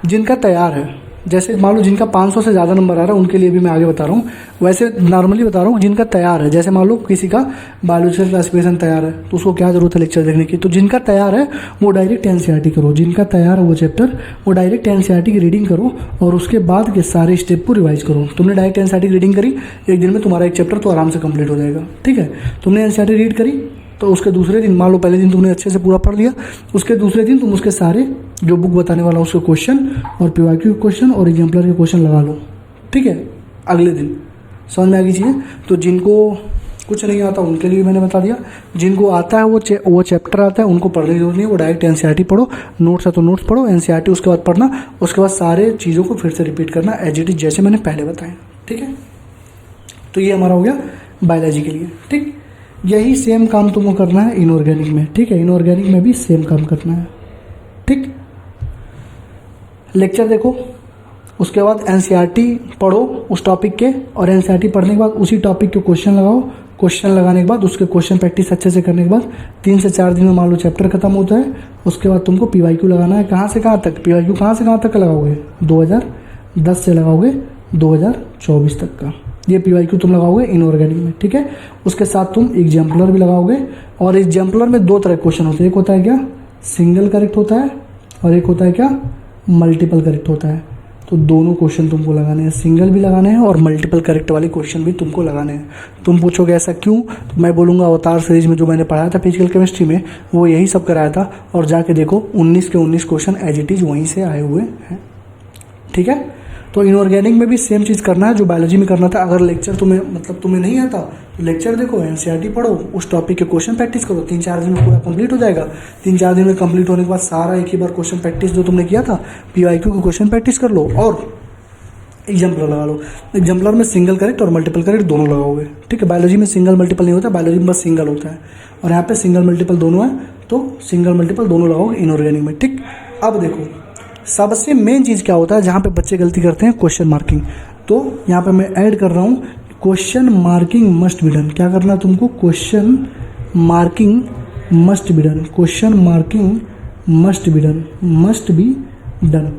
जिनका तैयार है, जैसे मान लो जिनका 500 से ज़्यादा नंबर आ रहा है, उनके लिए भी मैं आगे बता रहा हूँ। वैसे नॉर्मली बता रहा हूँ, जिनका तैयार है, जैसे मान लो किसी का बायोलॉजिकल क्लासिफिकेशन तैयार है, तो उसको क्या ज़रूरत है लेक्चर देखने की। तो जिनका तैयार है वो डायरेक्ट एनसीईआरटी करो, जिनका तैयार है वो चैप्टर, वो डायरेक्ट एनसीईआरटी की रीडिंग करो और उसके बाद के सारे स्टेप को रिवाइज करो। तुमने डायरेक्ट एनसीईआरटी की रीडिंग करी, एक दिन में तुम्हारा एक चैप्टर तो आराम से कंप्लीट हो जाएगा। ठीक है, तुमने एनसीईआरटी रीड करी तो उसके दूसरे दिन, मान लो पहले दिन तुमने अच्छे से पूरा पढ़ लिया, उसके दूसरे दिन तुम उसके सारे जो बुक बताने वाला उसके क्वेश्चन और पीवाईक्यू के क्वेश्चन और एग्जाम्पलर के क्वेश्चन लगा लो। ठीक है, अगले दिन। समझ में आ गई चीज़ें। तो जिनको कुछ नहीं आता उनके लिए मैंने बता दिया, जिनको आता है वो चैप्टर आता है, उनको पढ़ने की जरूरत नहीं है, वो डायरेक्ट एनसीईआरटी पढ़ो। नोट्स है तो नोट्स पढ़ो, एनसीईआरटी उसके बाद पढ़ना, उसके बाद सारे चीज़ों को फिर से रिपीट करना एज इट इज, जैसे मैंने पहले बताया। ठीक है, तो ये हमारा हो गया बायोलॉजी के लिए। ठीक, यही सेम काम तुमको करना है इनऑर्गेनिक में। ठीक है, इनऑर्गेनिक में भी सेम काम करना है। ठीक, लेक्चर देखो, उसके बाद एनसीईआरटी पढ़ो उस टॉपिक के, और एनसीईआरटी पढ़ने के बाद उसी टॉपिक के क्वेश्चन लगाओ। क्वेश्चन लगाने के बाद उसके क्वेश्चन प्रैक्टिस अच्छे से करने के बाद 3 से 4 दिन में मान लो चैप्टर खत्म होता है। उसके बाद तुमको पीवाईक्यू लगाना है। कहाँ से कहाँ तक पीवाईक्यू, कहाँ से कहाँ तक का लगाओगे, 2010 से लगाओगे 2024 तक का। ये पीवाईक्यू तुम लगाओगे इनऑर्गेनिक में। ठीक है, उसके साथ तुम एग्जाम्पलर भी लगाओगे, और एग्जाम्पलर में 2 तरह के क्वेश्चन होते हैं। एक होता है क्या, सिंगल करेक्ट होता है, और एक होता है क्या, मल्टीपल करेक्ट होता है। तो दोनों क्वेश्चन तुमको लगाने हैं, सिंगल भी लगाने हैं और मल्टीपल करेक्ट वाले क्वेश्चन भी तुमको लगाने हैं। तुम पूछोगे ऐसा क्यों, तो मैं बोलूँगा अवतार सीरीज में जो मैंने पढ़ाया था फिजिकल केमिस्ट्री में, वो यही सब कराया था, और जाके देखो 19 के 19 क्वेश्चन एज इट इज़ वहीं से आए हुए हैं। ठीक है, तो इनऑर्गेनिक में भी सेम चीज़ करना है जो बायोलॉजी में करना था। अगर लेक्चर तुम्हें नहीं आता तो लेक्चर देखो, एनसीईआरटी पढ़ो, उस टॉपिक के क्वेश्चन प्रैक्टिस करो। 3-4 दिन में पूरा कंप्लीट हो जाएगा। 3-4 दिन में कंप्लीट होने के बाद सारा एक ही बार क्वेश्चन प्रैक्टिस जो तुमने किया था पीवाईक्यू के क्वेश्चन प्रैक्टिस कर लो, और एग्जाम्पलर लगा लो। एग्जाम्पलर में सिंगल करेक्ट और मल्टीपल करेक्ट दोनों लगाओगे। ठीक है, बायोलॉजी में सिंगल मल्टीपल नहीं होता, बायोलॉजी में बस सिंगल होता है, और यहाँ पे सिंगल मल्टीपल दोनों है, तो सिंगल मल्टीपल दोनों लगाओगे इनऑर्गेनिक में। ठीक, अब देखो सबसे मेन चीज़ क्या होता है जहाँ पे बच्चे गलती करते हैं, क्वेश्चन मार्किंग। तो यहाँ पे मैं ऐड कर रहा हूँ, question marking must be done. क्या करना है तुमको, question marking must be done, question marking must be done, must be done.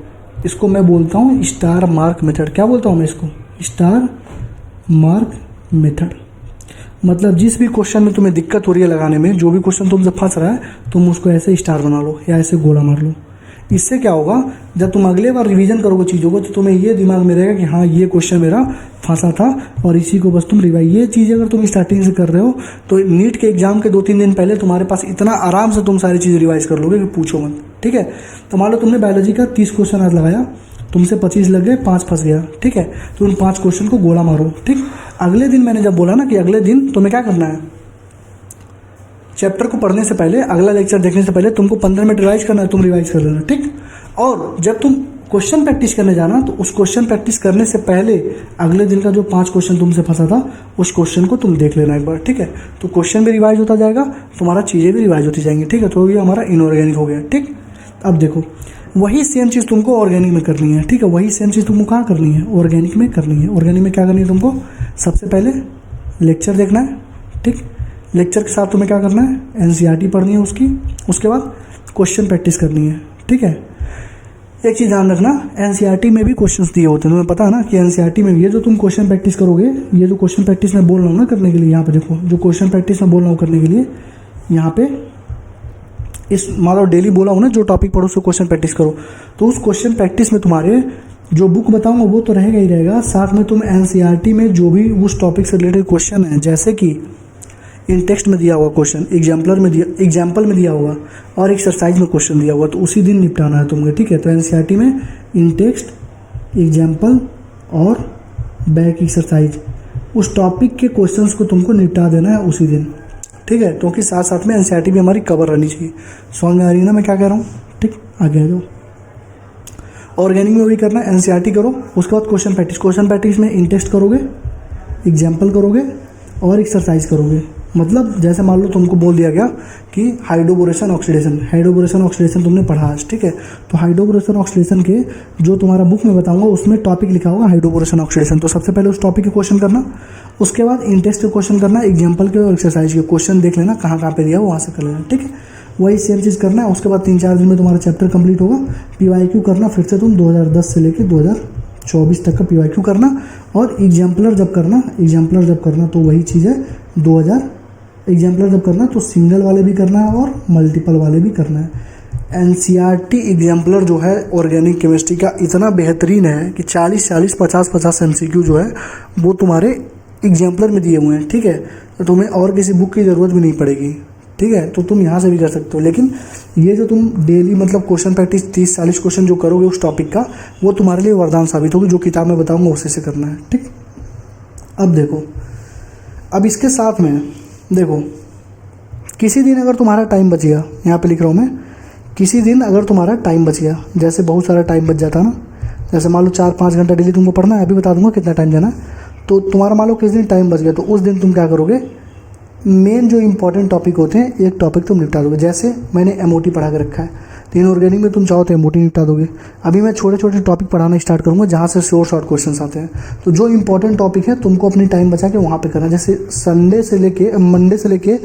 इसको मैं बोलता हूँ स्टार मार्क मेथड। क्या बोलता हूँ मैं इसको, स्टार मार्क मेथड। मतलब जिस भी क्वेश्चन में तुम्हें दिक्कत हो रही है लगाने में, जो भी क्वेश्चन तुमसे फंस रहा है, तुम उसको ऐसे स्टार बना लो या ऐसे गोला मार लो। इससे क्या होगा, जब तुम अगले बार रिवीजन करोगे चीज़ों को, तो तुम्हें ये दिमाग में रहेगा कि हाँ ये क्वेश्चन मेरा फंसा था, और इसी को बस तुम रिवाइज। ये चीज़ अगर तुम स्टार्टिंग से कर रहे हो तो नीट के एग्जाम के 2-3 दिन पहले तुम्हारे पास इतना आराम से तुम सारी चीज़ें रिवाइज कर लोगे कि पूछो मत। ठीक है, तो मान लो तुमने बायोलॉजी का 30 क्वेश्चन आज लगाया, तुमसे 25 लग गए, 5 फंस गया। ठीक है, तो उन 5 क्वेश्चन को गोला मारो। ठीक, अगले दिन मैंने जब बोला ना कि अगले दिन तुम्हें क्या करना है, चैप्टर को पढ़ने से पहले, अगला लेक्चर देखने से पहले तुमको 15 मिनट रिवाइज करना है, तुम रिवाइज कर लेना। ठीक, और जब तुम क्वेश्चन प्रैक्टिस करने जाना तो उस क्वेश्चन प्रैक्टिस करने से पहले अगले दिन का जो 5 क्वेश्चन तुमसे फंसा था उस क्वेश्चन को तुम देख लेना एक बार। ठीक है, तो क्वेश्चन भी रिवाइज होता जाएगा, तुम्हारा चीज़ें भी रिवाइज होती जाएंगी। ठीक है, तो ये हमारा इनऑर्गेनिक हो गया। ठीक, अब देखो वही सेम चीज़ तुमको ऑर्गेनिक में करनी है। ठीक है, वही सेम चीज़ तुमको कहाँ करनी है, ऑर्गेनिक में करनी है। ऑर्गेनिक में क्या करनी है तुमको, सबसे पहले लेक्चर देखना है। ठीक, लेक्चर के साथ तुम्हें क्या करना है, एनसीईआरटी पढ़नी है उसकी, उसके बाद क्वेश्चन प्रैक्टिस करनी है। ठीक है, एक चीज़ ध्यान रखना, एनसीईआरटी में भी क्वेश्चंस दिए होते हैं, तुम्हें पता है ना कि एनसीईआरटी में ये जो तुम क्वेश्चन प्रैक्टिस करोगे, ये जो क्वेश्चन प्रैक्टिस मैं बोल रहा हूँ ना करने के लिए, यहाँ पे देखो जो क्वेश्चन प्रैक्टिस मैं बोल रहा हूँ करने के लिए, यहाँ पे इस मान लो डेली बोला हूँ ना, जो टॉपिक पढ़ो उसको क्वेश्चन प्रैक्टिस करो, तो उस क्वेश्चन प्रैक्टिस में तुम्हारे जो बुक बताऊँगा वो तो रहेगा ही रहेगा, साथ में तुम एनसीईआरटी में जो भी उस टॉपिक से रिलेटेड क्वेश्चन है, जैसे कि इन टेक्स्ट में दिया हुआ क्वेश्चन, एग्जाम्पल में दिया हुआ, और एक्सरसाइज में क्वेश्चन दिया हुआ, तो उसी दिन निपटाना है तुमको। ठीक है, तो एनसीईआरटी में इन टेक्स्ट, एग्जाम्पल और बैक एक्सरसाइज उस टॉपिक के क्वेश्चंस को तुमको निपटा देना है उसी दिन, ठीक है। क्योंकि साथ साथ में एनसीईआरटी भी हमारी कवर रहनी चाहिए। समझ में आ रही है ना मैं क्या कह रहा हूँ, ठीक। आगे आ जाओ। ऑर्गेनिक में वही करना है, एनसीईआरटी करो, उसके बाद क्वेश्चन प्रैक्टिस में इंटेक्स्ट करोगे, एग्जाम्पल करोगे और एक्सरसाइज करोगे। मतलब जैसे मान लो तुमको बोल दिया गया कि हाइड्रोबोरेशन ऑक्सीडेशन तुमने पढ़ा आज, ठीक है। तो हाइड्रोबोरेशन ऑक्सीडेशन के जो तुम्हारा बुक में बताऊंगा उसमें टॉपिक लिखा होगा हाइड्रोबोरेशन ऑक्सीडेशन। तो सबसे पहले उस टॉपिक के क्वेश्चन करना, उसके बाद इंटेक्स्ट के क्वेश्चन करना, एग्जाम्पल के और एक्सरसाइज के क्वेश्चन देख लेना कहाँ पे दिया वहाँ से कर लेना, ठीक है। वही सेम चीज़ करना है। उसके बाद 3-4 दिन में तुम्हारा चैप्टर कंप्लीट होगा। PYQ करना फिर से तुम 2010 से लेकर 2024 तक का PYQ करना। और एग्जाम्पलर जब करना तो वही चीज़ है, एग्जाम्पलर जब करना तो सिंगल वाले भी करना है और मल्टीपल वाले भी करना है। एनसीईआरटी एग्जाम्पलर जो है ऑर्गेनिक केमिस्ट्री का इतना बेहतरीन है कि 40-40, 50-50 MCQ जो है वो तुम्हारे एग्जाम्पलर में दिए हुए हैं, ठीक है। तो तुम्हें और किसी बुक की ज़रूरत भी नहीं पड़ेगी, ठीक है। तो तुम यहाँ से भी कर सकते हो। लेकिन ये जो तुम डेली मतलब क्वेश्चन प्रैक्टिस 30-40 क्वेश्चन जो करोगे उस टॉपिक का, वो तुम्हारे लिए वरदान साबित होगी। जो किताब में बताऊँगा उसी से करना है, ठीक। अब देखो, अब इसके साथ में देखो, किसी दिन अगर तुम्हारा टाइम बच गया, यहाँ पे लिख रहा हूँ मैं, किसी दिन अगर तुम्हारा टाइम बच गया, जैसे बहुत सारा टाइम बच जाता है ना, जैसे मान लो 4-5 घंटा डेली तुमको पढ़ना है, अभी बता दूंगा कितना टाइम देना है। तो तुम्हारा मान लो किसी दिन टाइम बच गया, तो उस दिन तुम क्या करोगे, मेन जो इंपॉर्टेंट टॉपिक होते हैं एक टॉपिक तुम निपटा दोगे। जैसे मैंने MOT पढ़ा के रखा है, तो इनऑर्गेनिक में तुम चाहो तो MOT निपटा दोगे। अभी मैं छोटे छोटे टॉपिक पढ़ाना स्टार्ट करूँगा जहाँ से शॉर्ट क्वेश्चन आते हैं। तो जो इंपॉर्टेंट टॉपिक है तुमको अपनी टाइम बचा के वहाँ पे करना। जैसे मंडे से लेके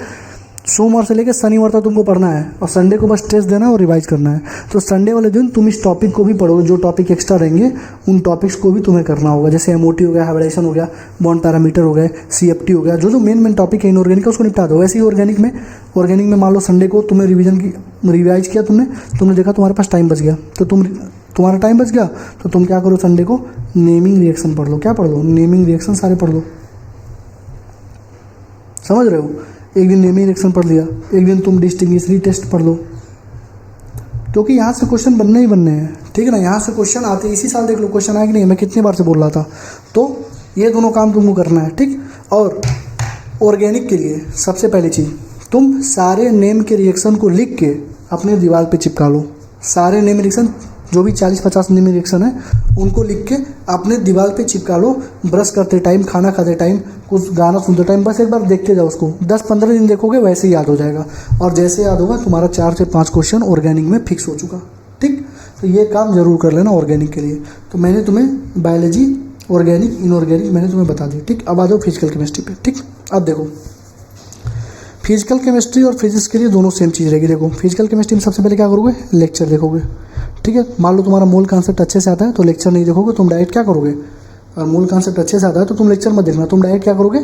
सोमवार से लेकर शनिवार तक तुमको पढ़ना है और संडे को बस टेस्ट देना है और रिवाइज करना है। तो संडे वाले दिन तुम इस टॉपिक को भी पढ़ोगे, जो टॉपिक एक्स्ट्रा रहेंगे उन टॉपिक्स को भी तुम्हें करना होगा। जैसे MOT हो गया, हाइब्रिडाइजेशन हो गया, बॉन्ड पैरामीटर हो गए, CFT हो गया, जो मेन टॉपिक है इनऑर्गेनिक का उसको निपटा दो। वैसे ही ऑर्गेनिक में मान लो संडे को तुम्हें रिवाइज किया, तुमने देखा तुम्हारे पास टाइम बच गया, तो तुम्हारा टाइम बच गया तो तुम क्या करो, संडे को नेमिंग रिएक्शन पढ़ लो। क्या पढ़ लो? नेमिंग रिएक्शन सारे पढ़ लो। समझ रहे हो? एक दिन नेमिंग रिएक्शन पढ़ लिया, एक दिन तुम डिस्टिंग्विश टेस्ट पढ़ लो, क्योंकि यहाँ से क्वेश्चन बनने ही बनने हैं, ठीक है ना। यहाँ से क्वेश्चन आते इसी साल, देख लो क्वेश्चन आए कि नहीं, मैं कितनी बार से बोल रहा था। तो ये दोनों काम तुमको करना है, ठीक। और ऑर्गेनिक के लिए सबसे पहली चीज़, तुम सारे नेम के रिएक्शन को लिख के अपने दीवार पे चिपका लो। सारे नेम रिएक्शन जो भी 40-50 नेम रिएक्शन है उनको लिख के अपने दीवार पे चिपका लो। ब्रश करते टाइम, खाना खाते टाइम, कुछ गाना सुनते टाइम, बस एक बार देखते जाओ उसको। 10-15 दिन देखोगे वैसे ही याद हो जाएगा। और जैसे याद होगा तुम्हारा 4 से 5 क्वेश्चन ऑर्गेनिक में फिक्स हो चुका, ठीक। तो ये काम जरूर कर लेना ऑर्गेनिक के लिए। तो मैंने तुम्हें बायोलॉजी, ऑर्गेनिक, इनऑर्गेनिक मैंने तुम्हें बता दी, ठीक। अब आ जाओ फिजिकल केमिस्ट्री पे, ठीक। अब देखो, फिजिकल केमिस्ट्री और फिजिक्स के लिए दोनों सेम चीज़ रहेगी। देखो, फिजिकल केमिस्ट्री में सबसे पहले क्या करोगे, लेक्चर देखोगे, ठीक है। मान लो तुम्हारा मूल कॉन्सेप्ट अच्छे से आता है तो लेक्चर नहीं देखोगे, तुम डायरेक्ट क्या करोगे, और मूल कॉन्सेप्ट अच्छे से आता है तो तुम लेक्चर मत देखना, तुम डायरेक्ट क्या करोगे,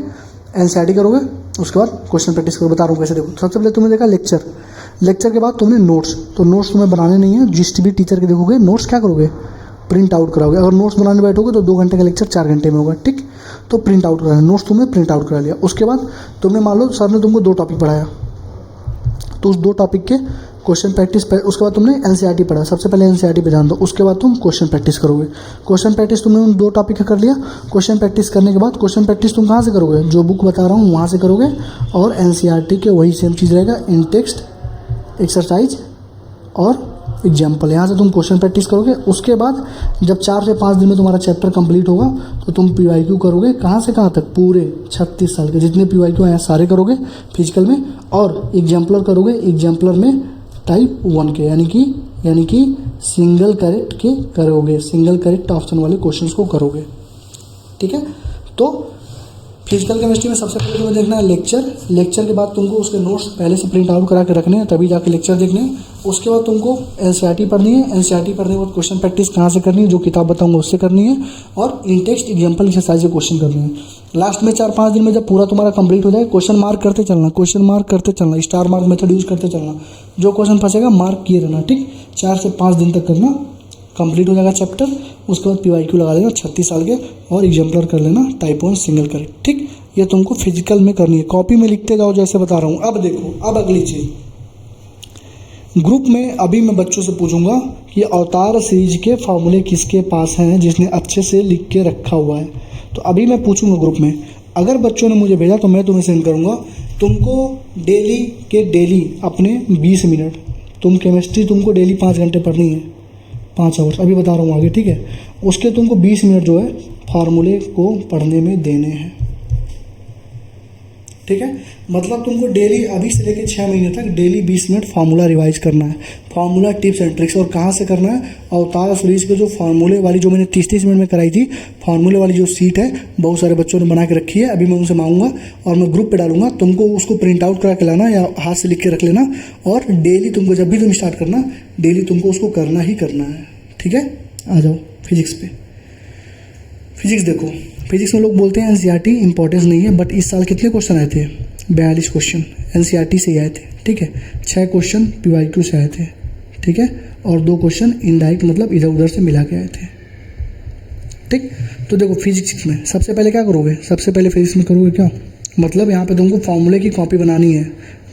एनसीईआरटी करोगे, उसके बाद क्वेश्चन प्रैक्टिस करोगे। बता रहा हूँ कैसे। देखो, सबसे पहले तुमने देखा लेक्चर के बाद तुमने नोट्स, तो नोट्स तुम्हें बनाने नहीं है, जिस भी टीचर के देखोगे नोट्स क्या करोगे, प्रिंट आउट कराओगे। अगर नोट्स बनाने बैठोगे तो 2 घंटे का लेक्चर 4 घंटे में होगा, ठीक। तो प्रिंट आउट कराना, नोट्स तुमने प्रिंट आउट करा लिया। उसके बाद तुमने मान लो सर ने तुमको 2 टॉपिक पढ़ाया, तो उस 2 टॉपिक के क्वेश्चन प्रैक्टिस, उसके बाद तुमने एनसीईआरटी पढ़ा, सबसे पहले एनसीईआरटी पे ध्यान दो। उसके बाद तुम क्वेश्चन प्रैक्टिस करोगे। क्वेश्चन प्रैक्टिस तुमने उन 2 टॉपिक का कर लिया। क्वेश्चन प्रैक्टिस करने के बाद क्वेश्चन प्रैक्टिस तुम कहाँ से करोगे, जो बुक बता रहा हूँ वहाँ से करोगे। और एनसीईआरटी के वही सेम चीज़ रहेगा, इन टेक्स्ट, एक्सरसाइज और एग्जाम्पल, यहाँ से तुम क्वेश्चन प्रैक्टिस करोगे। उसके बाद जब 4 से 5 दिन में तुम्हारा चैप्टर कंप्लीट होगा तो तुम PYQ करोगे, कहाँ से कहाँ तक, पूरे 36 साल के जितने PYQ हैं सारे करोगे फिजिकल में। और एग्जाम्पलर करोगे, एग्जाम्पलर में टाइप 1 के, यानी कि सिंगल करेक्ट के करोगे, सिंगल करेक्ट ऑप्शन वाले क्वेश्चंस को करोगे, ठीक है। तो फिजिकल केमिस्ट्री में सबसे पहले तुम्हें देखना है लेक्चर के बाद तुमको उसके नोट्स पहले से प्रिंट आउट करा के रखने हैं, तभी जाके लेक्चर देखने हैं। उसके बाद तुमको एनसीईआरटी पढ़नी है, एनसीईआरटी पढ़ने के बाद क्वेश्चन प्रैक्टिस कहाँ से करनी है, जो किताब बताऊंगा उससे करनी है। और इन टेक्स्ट, एग्जाम्पल, एक्सरसाइज के क्वेश्चन करने हैं। लास्ट में 4-5 दिन में जब पूरा तुम्हारा कंप्लीट हो जाए, क्वेश्चन मार्क करते चलना, स्टार मार्क मेथड यूज करते चलना। जो क्वेश्चन फंसेगा मार्क किए रहना, ठीक। 4 से 5 दिन तक करना, कंप्लीट हो जाएगा चैप्टर। उसके बाद PYQ लगा देना 36 साल के, और एग्जाम्पलर कर लेना टाइप 1 सिंगल करेक्ट, ठीक। ये तुमको फिजिकल में करनी है, कॉपी में लिखते जाओ जैसे बता रहा हूँ। अब देखो, अब अगली चीज़, ग्रुप में अभी मैं बच्चों से पूछूंगा कि अवतार सीरीज के फॉर्मूले किसके पास हैं, जिसने अच्छे से लिख के रखा हुआ है। तो अभी मैं पूछूंगा ग्रुप में, अगर बच्चों ने मुझे भेजा तो मैं तुम्हें सेंड करूँगा। तुमको डेली के डेली अपने 20 मिनट, तुम केमिस्ट्री तुमको डेली 5 घंटे पढ़नी है, 5 आवर्स अभी बता रहा हूँ आगे, ठीक है। उसके तुमको 20 मिनट जो है फार्मूले को पढ़ने में देने हैं, ठीक है। मतलब तुमको डेली अभी से लेकर 6 महीने तक डेली 20 मिनट फार्मूला रिवाइज करना है, फार्मूला टिप्स एंड ट्रिक्स। और कहाँ से करना है, अवतार सीरीज के जो फार्मूले वाली जो मैंने 30-30 मिनट में कराई थी, फार्मूले वाली जो सीट है बहुत सारे बच्चों ने बना के रखी है, अभी मैं उनसे मांगूंगा और मैं ग्रुप पे डालूंगा। तुमको उसको प्रिंट आउट करा के लाना या हाथ से लिख के रख लेना, और डेली तुमको जब भी तुम स्टार्ट करना, डेली तुमको उसको करना ही करना है, ठीक है। आ जाओ फिजिक्स पे। फिजिक्स देखो, फिजिक्स में लोग बोलते हैं एनसीईआरटी इंपॉर्टेंस नहीं है, बट इस साल कितने क्वेश्चन आए थे, 42 क्वेश्चन एनसीईआरटी से ही आए थे, ठीक है। 6 क्वेश्चन पीवाईक्यू से आए थे, ठीक है, और 2 क्वेश्चन इनडायरेक्ट मतलब इधर उधर से मिला के आए थे, ठीक। तो देखो फिजिक्स में सबसे पहले क्या करोगे, सबसे पहले फिजिक्स में करोगे क्या, मतलब यहाँ पे तुमको फॉर्मूले की कॉपी बनानी है,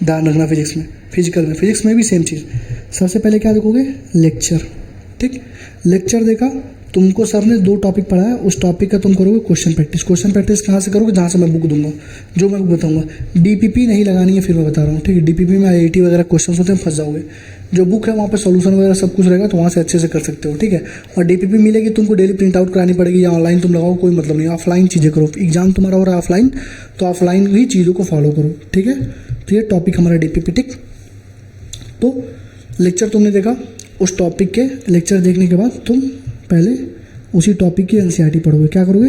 ध्यान रखना। फिजिक्स में, फिजिकल में, फिजिक्स में भी सेम चीज़। सबसे पहले क्या देखोगे, लेक्चर, ठीक। लेक्चर देखा, तुमको सर ने 2 टॉपिक पढ़ाया, उस टॉपिक का तुम करोगे क्वेश्चन प्रैक्टिस। क्वेश्चन प्रैक्टिस कहाँ से करोगे, जहाँ से मैं बुक दूंगा, जो मैं बुक बताऊंगा। डीपीपी नहीं लगानी है, फिर मैं बता रहा हूँ, ठीक है। डीपीपी में आईआईटी वगैरह क्वेश्चन होते हैं, फंस जाओगे। जो बुक है वहाँ पे सॉल्यूशन वगैरह सब कुछ रहेगा, तो वहाँ से अच्छे से कर सकते हो, ठीक है। और डीपीपी मिलेगी तुमको, डेली प्रिंट आउट करानी पड़ेगी, या ऑनलाइन तुम लगाओ, कोई मतलब नहीं। ऑफलाइन चीज़ें करो, एग्जाम तुम्हारा हो रहा है ऑफलाइन, तो ऑफलाइन ही चीज़ों को फॉलो करो, ठीक है। तो ये टॉपिक हमारा डीपीपी, ठीक। तो लेक्चर तुमने देखा, उस टॉपिक के लेक्चर देखने के बाद तुम पहले उसी टॉपिक की एनसीईआरटी पढ़ोगे। क्या करोगे,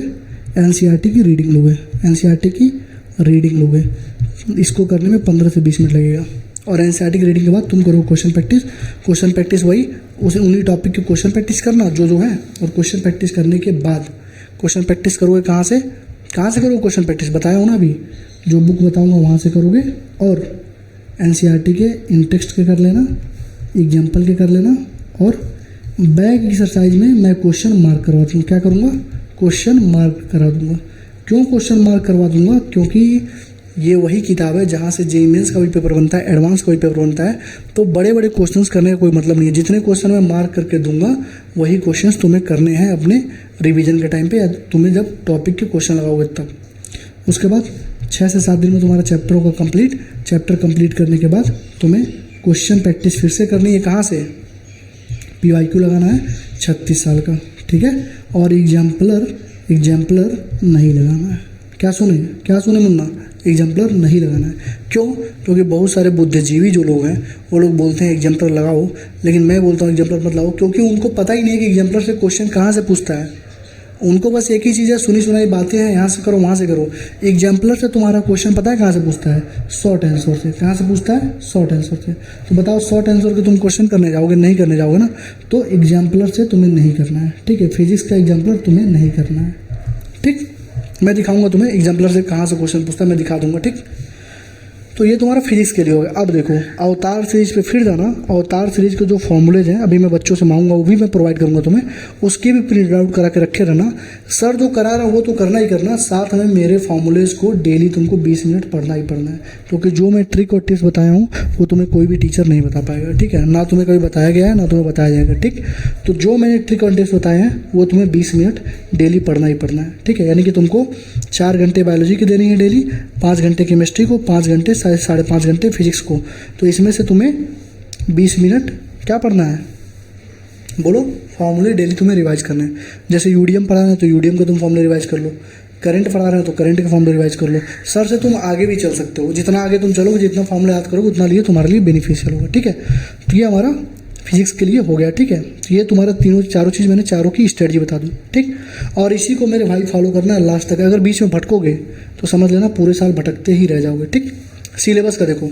एनसीईआरटी की रीडिंग लोगे, एनसीईआरटी की रीडिंग लोगे। इसको करने में 15 से 20 मिनट लगेगा। और एनसीईआरटी की रीडिंग के बाद तुम करोगे क्वेश्चन प्रैक्टिस। क्वेश्चन प्रैक्टिस वही उसे उन्हीं टॉपिक की क्वेश्चन प्रैक्टिस करना जो है। और क्वेश्चन प्रैक्टिस करने के बाद क्वेश्चन प्रैक्टिस करोगे कहाँ से करोगे क्वेश्चन प्रैक्टिस, बताया हो ना अभी, जो बुक बताऊँगा वहाँ से करोगे। और एनसीईआरटी के इन टेक्स्ट के कर लेना, एग्जाम्पल के कर लेना। और बैक एक्सरसाइज में मैं क्वेश्चन मार्क करवा दूँगा। क्या करूँगा, क्वेश्चन मार्क करा दूँगा। क्यों क्वेश्चन मार्क करवा दूँगा, क्योंकि ये वही किताब है जहाँ से जेईई मेंस का भी पेपर बनता है, एडवांस का भी पेपर बनता है। तो बड़े बड़े क्वेश्चंस करने का कोई मतलब नहीं है। जितने क्वेश्चन मैं मार्क करके दूंगा वही क्वेश्चंस तुम्हें करने हैं अपने रिवीजन के टाइम पे, या तुम्हें जब टॉपिक के क्वेश्चन लगाओगे तब। उसके बाद 6 से 7 दिन में तुम्हारा चैप्टर होगा कंप्लीट। चैप्टर कंप्लीट करने के बाद तुम्हें क्वेश्चन प्रैक्टिस फिर से करनी है। कहाँ से, पीवाईक्यू लगाना है 36 साल का, ठीक है। और एग्जाम्पलर नहीं लगाना है। क्या सुने मुन्ना, एग्जाम्पलर नहीं लगाना है। क्यों, क्योंकि बहुत सारे बुद्धिजीवी जो लोग हैं वो लोग बोलते हैं एग्जाम्पलर लगाओ, लेकिन मैं बोलता हूँ एग्जाम्पलर मत लगाओ, क्योंकि उनको पता ही नहीं है कि एग्जाम्पलर से क्वेश्चन कहाँ से पूछता है। उनको बस एक ही चीज़ है, सुनी सुनाई बातें हैं, यहाँ से करो वहाँ से करो। एग्जाम्पलर से तुम्हारा क्वेश्चन पता है कहाँ से पूछता है, शॉर्ट आंसर से। कहाँ से पूछता है, शॉर्ट आंसर से। तो बताओ शॉर्ट आंसर के तुम क्वेश्चन करने जाओगे, नहीं करने जाओगे ना, तो एग्जाम्पलर से तुम्हें नहीं करना है, ठीक है। फिजिक्स का एग्जाम्पलर तुम्हें नहीं करना है, ठीक। मैं दिखाऊंगा तुम्हें एग्जाम्पलर से कहाँ से क्वेश्चन पूछता है, मैं दिखा दूंगा, ठीक। तो ये तुम्हारा फिजिक्स के लिए हो गया। अब देखो अवतार सीरीज पे फिर जाना। अवतार सीरीज के जो फॉर्मूलेज हैं अभी मैं बच्चों से मांगूंगा, वो भी मैं प्रोवाइड करूंगा तुम्हें, उसकी भी प्रिंट आउट करा के रखे रहना। सर जो करा रहा है वो तो करना ही करना, साथ में मेरे फॉर्मूलेज को डेली तुमको 20 मिनट पढ़ना ही पढ़ना है। क्योंकि जो मैं ट्रिक और टिप्स बताया हूँ वो तुम्हें कोई भी टीचर नहीं बता पाएगा, ठीक है। ना तुम्हें कभी बताया गया है, ना तुम्हें बताया जाएगा, ठीक। तो जो मैंने ट्रिक और टिप्स बताए हैं वो तुम्हें 20 मिनट डेली पढ़ना ही पढ़ना है, ठीक है। यानी कि तुमको 4 घंटे बायोलॉजी की देनी है डेली, 5 घंटे केमिस्ट्री को, 5 घंटे 5.5 घंटे फिजिक्स को। तो इसमें से तुम्हें 20 मिनट क्या पढ़ना है, बोलो, फॉर्मूले डेली तुम्हें रिवाइज करने हैं। जैसे यूडीएम पढ़ा रहे हैं तो यूडीएम के तुम फॉर्मूले रिवाइज कर लो, करंट पढ़ा रहे हैं तो करंट के फॉर्मूले रिवाइज कर लो। सर से तुम आगे भी चल सकते हो, जितना आगे तुम चलोगे, जितना फॉर्मूले याद करोगे उतना लिए तुम्हारे लिए बेनिफिशियल होगा, ठीक है। तो ये हमारा फिजिक्स के लिए हो गया, ठीक है। तो ये तुम्हारा चारों चीज़ मैंने चारों की स्ट्रेटजी बता दूँ, ठीक। और इसी को मेरे भाई फॉलो करना है लास्ट तक। अगर बीच में भटकोगे तो समझ लेना पूरे साल भटकते ही रह जाओगे, ठीक। सिलेबस का देखो,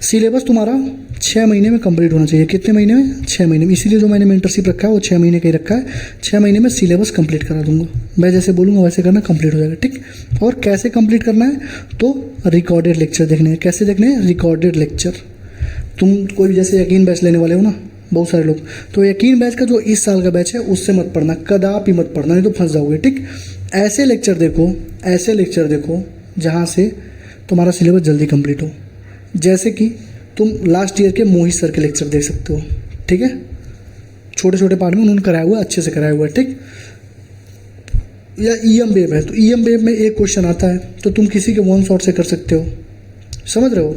सिलेबस तुम्हारा 6 महीने में कंप्लीट होना चाहिए। कितने महीने में, 6 महीने में। इसीलिए जो मैंने मेंटरशिप रखा है वो 6 महीने का ही रखा है। 6 महीने में सिलेबस कंप्लीट करा दूंगा, मैं जैसे बोलूँगा वैसे करना, कंप्लीट हो जाएगा, ठीक। और कैसे कंप्लीट करना है, तो रिकॉर्डेड लेक्चर देखने हैं। कैसे देखने हैं, रिकॉर्डेड लेक्चर। तुम कोई जैसे यकीन बैच लेने वाले हो ना बहुत सारे लोग, तो यकीन बैच का जो इस साल का बैच है उससे मत पढ़ना, कदापि मत पढ़ना, नहीं तो फंस जाओगे, ठीक। ऐसे लेक्चर देखो जहाँ से तुम्हारा सिलेबस जल्दी कंप्लीट हो। जैसे कि तुम लास्ट ईयर के मोहित सर के लेक्चर देख सकते हो, ठीक है। छोटे छोटे पार्ट में उन्होंने कराया हुआ है, अच्छे से कराया हुआ है, ठीक। या ईएम वेव है, तो ईएम वेव में एक क्वेश्चन आता है तो तुम किसी के वन शॉट से कर सकते हो, समझ रहे हो,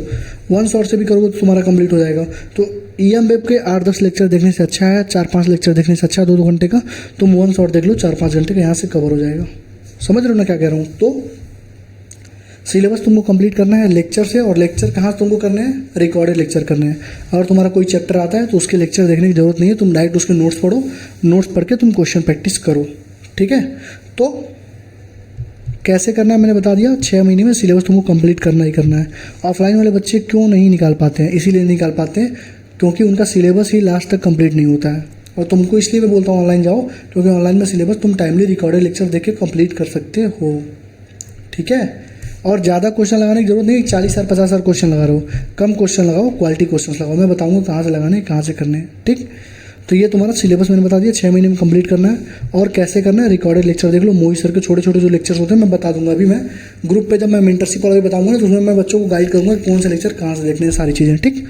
वन शॉट से भी करोगे तो तुम्हारा कंप्लीट हो जाएगा। तो ईएम वेव के 8-10 लेक्चर देखने से अच्छा है, 4-5 लेक्चर देखने से अच्छा है 2-2 घंटे का, तुम वन शॉट देख लो 4-5 घंटे का, यहाँ से कवर हो जाएगा। समझ रहे हो ना क्या कह रहा हूँ। तो सिलेबस तुमको कंप्लीट करना है लेक्चर से, और लेक्चर कहाँ तुमको करने हैं, रिकॉर्डेड लेक्चर करने हैं। अगर तुम्हारा कोई चैप्टर आता है तो उसके लेक्चर देखने की जरूरत नहीं है, तुम डायरेक्ट उसके नोट्स पढ़ो, नोट्स पढ़ के तुम क्वेश्चन प्रैक्टिस करो, ठीक है। तो कैसे करना है मैंने बता दिया, 6 महीने में सिलेबस तुमको कंप्लीट करना ही करना है। ऑफलाइन वाले बच्चे क्यों नहीं निकाल पाते हैं, इसीलिए नहीं निकाल पाते हैं क्योंकि उनका सिलेबस ही लास्ट तक कंप्लीट नहीं होता है। और तुमको इसलिए मैं बोलता हूँ ऑनलाइन जाओ, क्योंकि ऑनलाइन में सिलेबस तुम टाइमली रिकॉर्डेड लेक्चर देख के कंप्लीट कर सकते हो, ठीक है। और ज़्यादा क्वेश्चन लगाने की जरूरत नहीं, 40,000 50,000 क्वेश्चन लगा रहे हो, कम क्वेश्चन लगाओ, क्वालिटी क्वेश्चन लगाओ। मैं बताऊँगा कहाँ से लगाने हैं, कहाँ से करने हैं, ठीक। तो ये तुम्हारा सिलेबस मैंने बता दिया, 6 महीने में कंप्लीट करना है। और कैसे करना है, रिकॉर्डेड लेक्चर देख लो, मोहित सर के छोटे छोटे जो लेक्चर्स होते हैं मैं बता दूंगा। अभी मैं ग्रुप पे जब मैं मेंटरशिप वाला भी बताऊंगा ना, तो उसमें मैं बच्चों को गाइड करूँगा कौन से लेक्चर कहाँ से देखने हैं, सारी चीज़ें, ठीक।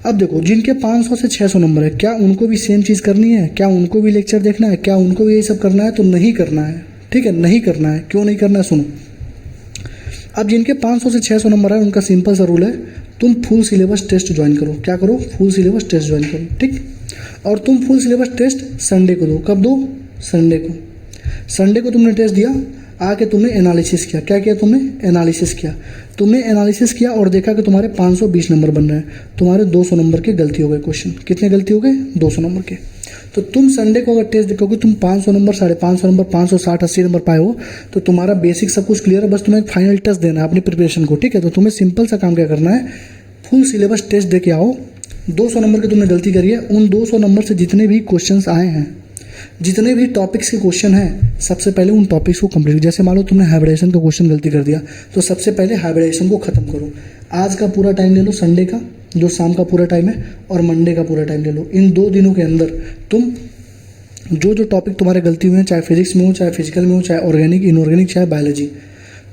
अब देखो, जिनके 500 से 600 नंबर है, क्या उनको भी सेम चीज़ करनी है, क्या उनको भी लेक्चर देखना है, क्या उनको भी यही सब करना है, तो नहीं करना है, ठीक है, नहीं करना है। क्यों नहीं करना है, सुनो। अब जिनके 500 से 600 नंबर है, उनका सिंपल सा रूल है, तुम फुल सिलेबस टेस्ट ज्वाइन करो। क्या करो, फुल सिलेबस टेस्ट ज्वाइन करो, ठीक। और तुम फुल सिलेबस टेस्ट संडे को दो। कब दो, संडे को। संडे को तुमने टेस्ट दिया, आके तुमने एनालिसिस किया। क्या किया तुमने, एनालिसिस किया। तुमने एनालिसिस किया और देखा कि तुम्हारे 520 नंबर बन रहे हैं, तुम्हारे 200 नंबर के गलती हो गए क्वेश्चन। कितने गलती हो गए, 200 नंबर के। तो तुम संडे को अगर टेस्ट देखोगे, तुम 500 नंबर, 550 नंबर, 560 80 नंबर पाए हो, तो तुम्हारा बेसिक सब कुछ क्लियर है, बस तुम्हें एक फाइनल टेस्ट देना है अपनी प्रिपरेशन को, ठीक है। तो तुम्हें सिंपल सा काम क्या करना है, फुल सिलेबस टेस्ट दे के आओ। 200 नंबर की तुमने गलती करी है, उन 200 नंबर से जितने भी क्वेश्चंस आए हैं, जितने भी टॉपिक्स के क्वेश्चन हैं, सबसे पहले उन टॉपिक्स को कंप्लीट। जैसे मान लो तुमने हाइब्रिडेशन का क्वेश्चन गलती कर दिया, तो सबसे पहले हाइब्रिडेशन को खत्म करो। आज का पूरा टाइम ले लो, संडे का जो शाम का पूरा टाइम है, और मंडे का पूरा टाइम ले लो। इन 2 दिनों के अंदर तुम जो टॉपिक तुम्हारे गलती हुए हैं, चाहे फिजिक्स में हो, चाहे फिजिकल में हो, चाहे ऑर्गेनिक, इनऑर्गेनिक, चाहे बायोलॉजी,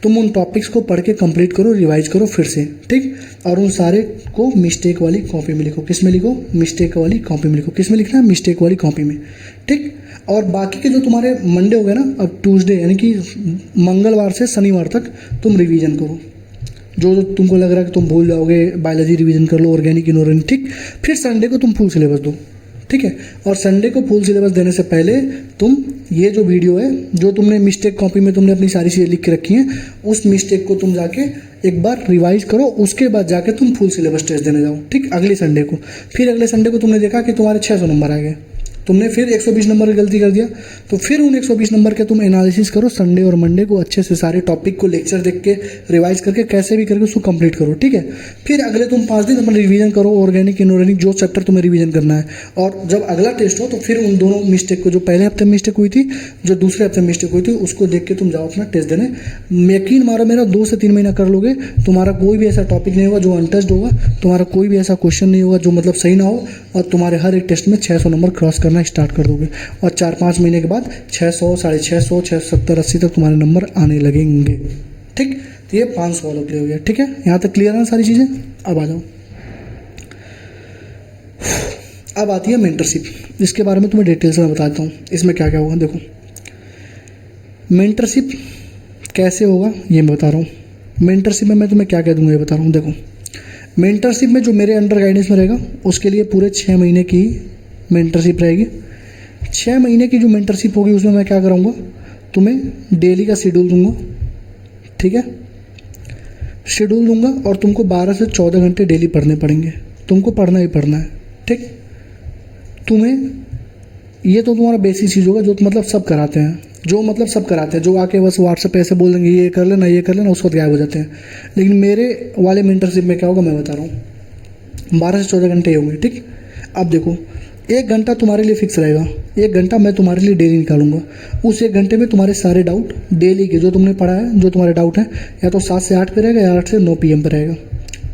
तुम उन टॉपिक्स को पढ़ के कंप्लीट करो, रिवाइज करो फिर से, ठीक। और उन सारे को मिस्टेक वाली कॉपी में लिखो। किस में लिखो, मिस्टेक वाली कॉपी में लिखो। किस में लिखना है, मिस्टेक वाली कॉपी में, ठीक। और बाकी के जो तुम्हारे मंडे हो गए ना, अब ट्यूसडे यानी कि मंगलवार से शनिवार तक तुम रिवीजन करो। जो तुमको लग रहा है कि तुम भूल जाओगे, बायोलॉजी रिवीजन कर लो, ऑर्गेनिक, इनऑर्गेनिक, ठीक। फिर संडे को तुम फुल सिलेबस दो, ठीक है। और संडे को फुल सिलेबस देने से पहले तुम ये जो वीडियो है, जो तुमने मिस्टेक कॉपी में तुमने अपनी सारी चीज़ें लिख के रखी हैं, उस मिस्टेक को तुम जाके एक बार रिवाइज करो। उसके बाद जाके तुम फुल सिलेबस टेस्ट देने जाओ, ठीक, अगले संडे को। फिर अगले संडे को तुमने देखा कि तुम्हारे 600 नंबर आ गए, तुमने फिर 120 नंबर की गलती कर दिया, तो फिर उन 120 नंबर के तुम एनालिसिस करो संडे और मंडे को, अच्छे से सारे टॉपिक को लेक्चर देख के रिवाइज करके कैसे भी करके उसको कंप्लीट करो, ठीक है। फिर अगले तुम 5 दिन अपना रिवीजन करो, ऑर्गेनिक, इनऑर्गेनिक, जो चैप्टर तुम्हें रिवीजन करना है। और जब अगला टेस्ट हो तो फिर उन दोनों मिस्टेक को, जो पहले हफ्ते में मिस्टेक हुई थी, जो दूसरे हफ्ते में मिस्टेक हुई थी, उसको देख के तुम जाओ अपना टेस्ट देने। यकीन मारो मेरा, 2 से 3 महीना कर लोगे, तुम्हारा कोई भी ऐसा टॉपिक नहीं होगा जो अनटच्ड होगा, तुम्हारा कोई भी ऐसा क्वेश्चन नहीं होगा जो मतलब सही ना हो, और तुम्हारे हर एक टेस्ट में 600 नंबर क्रॉस करना स्टार्ट कर दोगे। और 4-5 महीने के बाद 600, 650, 670, 80 तक तुम्हारे नंबर आने लगेंगे, ठीक। तो ये 500 वालों के लिए हो गया, ठीक है। यहाँ तक क्लियर है सारी चीज़ें। अब आ जाओ, अब आती है मेंटरशिप। इसके बारे में तुम्हें डिटेल्स में बताता हूँ, इसमें क्या क्या होगा। देखो, मेंटरशिप कैसे होगा ये मैं बता रहा हूँ। मेंटरशिप में मैं तुम्हें क्या क्या दूंगा ये बता रहा हूँ। देखो, मेंटरशिप में जो मेरे अंडर गाइडेंस में रहेगा, उसके लिए पूरे 6 महीने की मेंटरशिप रहेगी। 6 महीने की जो मेंटरशिप होगी, उसमें मैं क्या कराऊंगा, तुम्हें डेली का शेड्यूल दूंगा, ठीक है। शेड्यूल दूंगा और तुमको 12 से 14 घंटे डेली पढ़ने पड़ेंगे, तुमको पढ़ना ही पढ़ना है, ठीक। तुम्हें ये तो तुम्हारा बेसिक चीज़ होगा, जो मतलब सब कराते हैं, जो आके बस व्हाट्सएप पे ऐसे बोल देंगे ये कर लेना, ये कर लेना, उसको गायब हो जाते हैं। लेकिन मेरे वाले मेंटरशिप में क्या होगा मैं बता रहा हूँ, 12 से 14 घंटे होंगे, ठीक। अब देखो, 1 घंटा तुम्हारे लिए फिक्स रहेगा, 1 घंटा मैं तुम्हारे लिए डेली निकालूंगा। उस 1 घंटे में तुम्हारे सारे डाउट डेली के, जो तुमने पढ़ा है, जो तुम्हारे डाउट हैं, या तो 7 से 8 पे रहेगा या 8 से 9 PM पे रहेगा,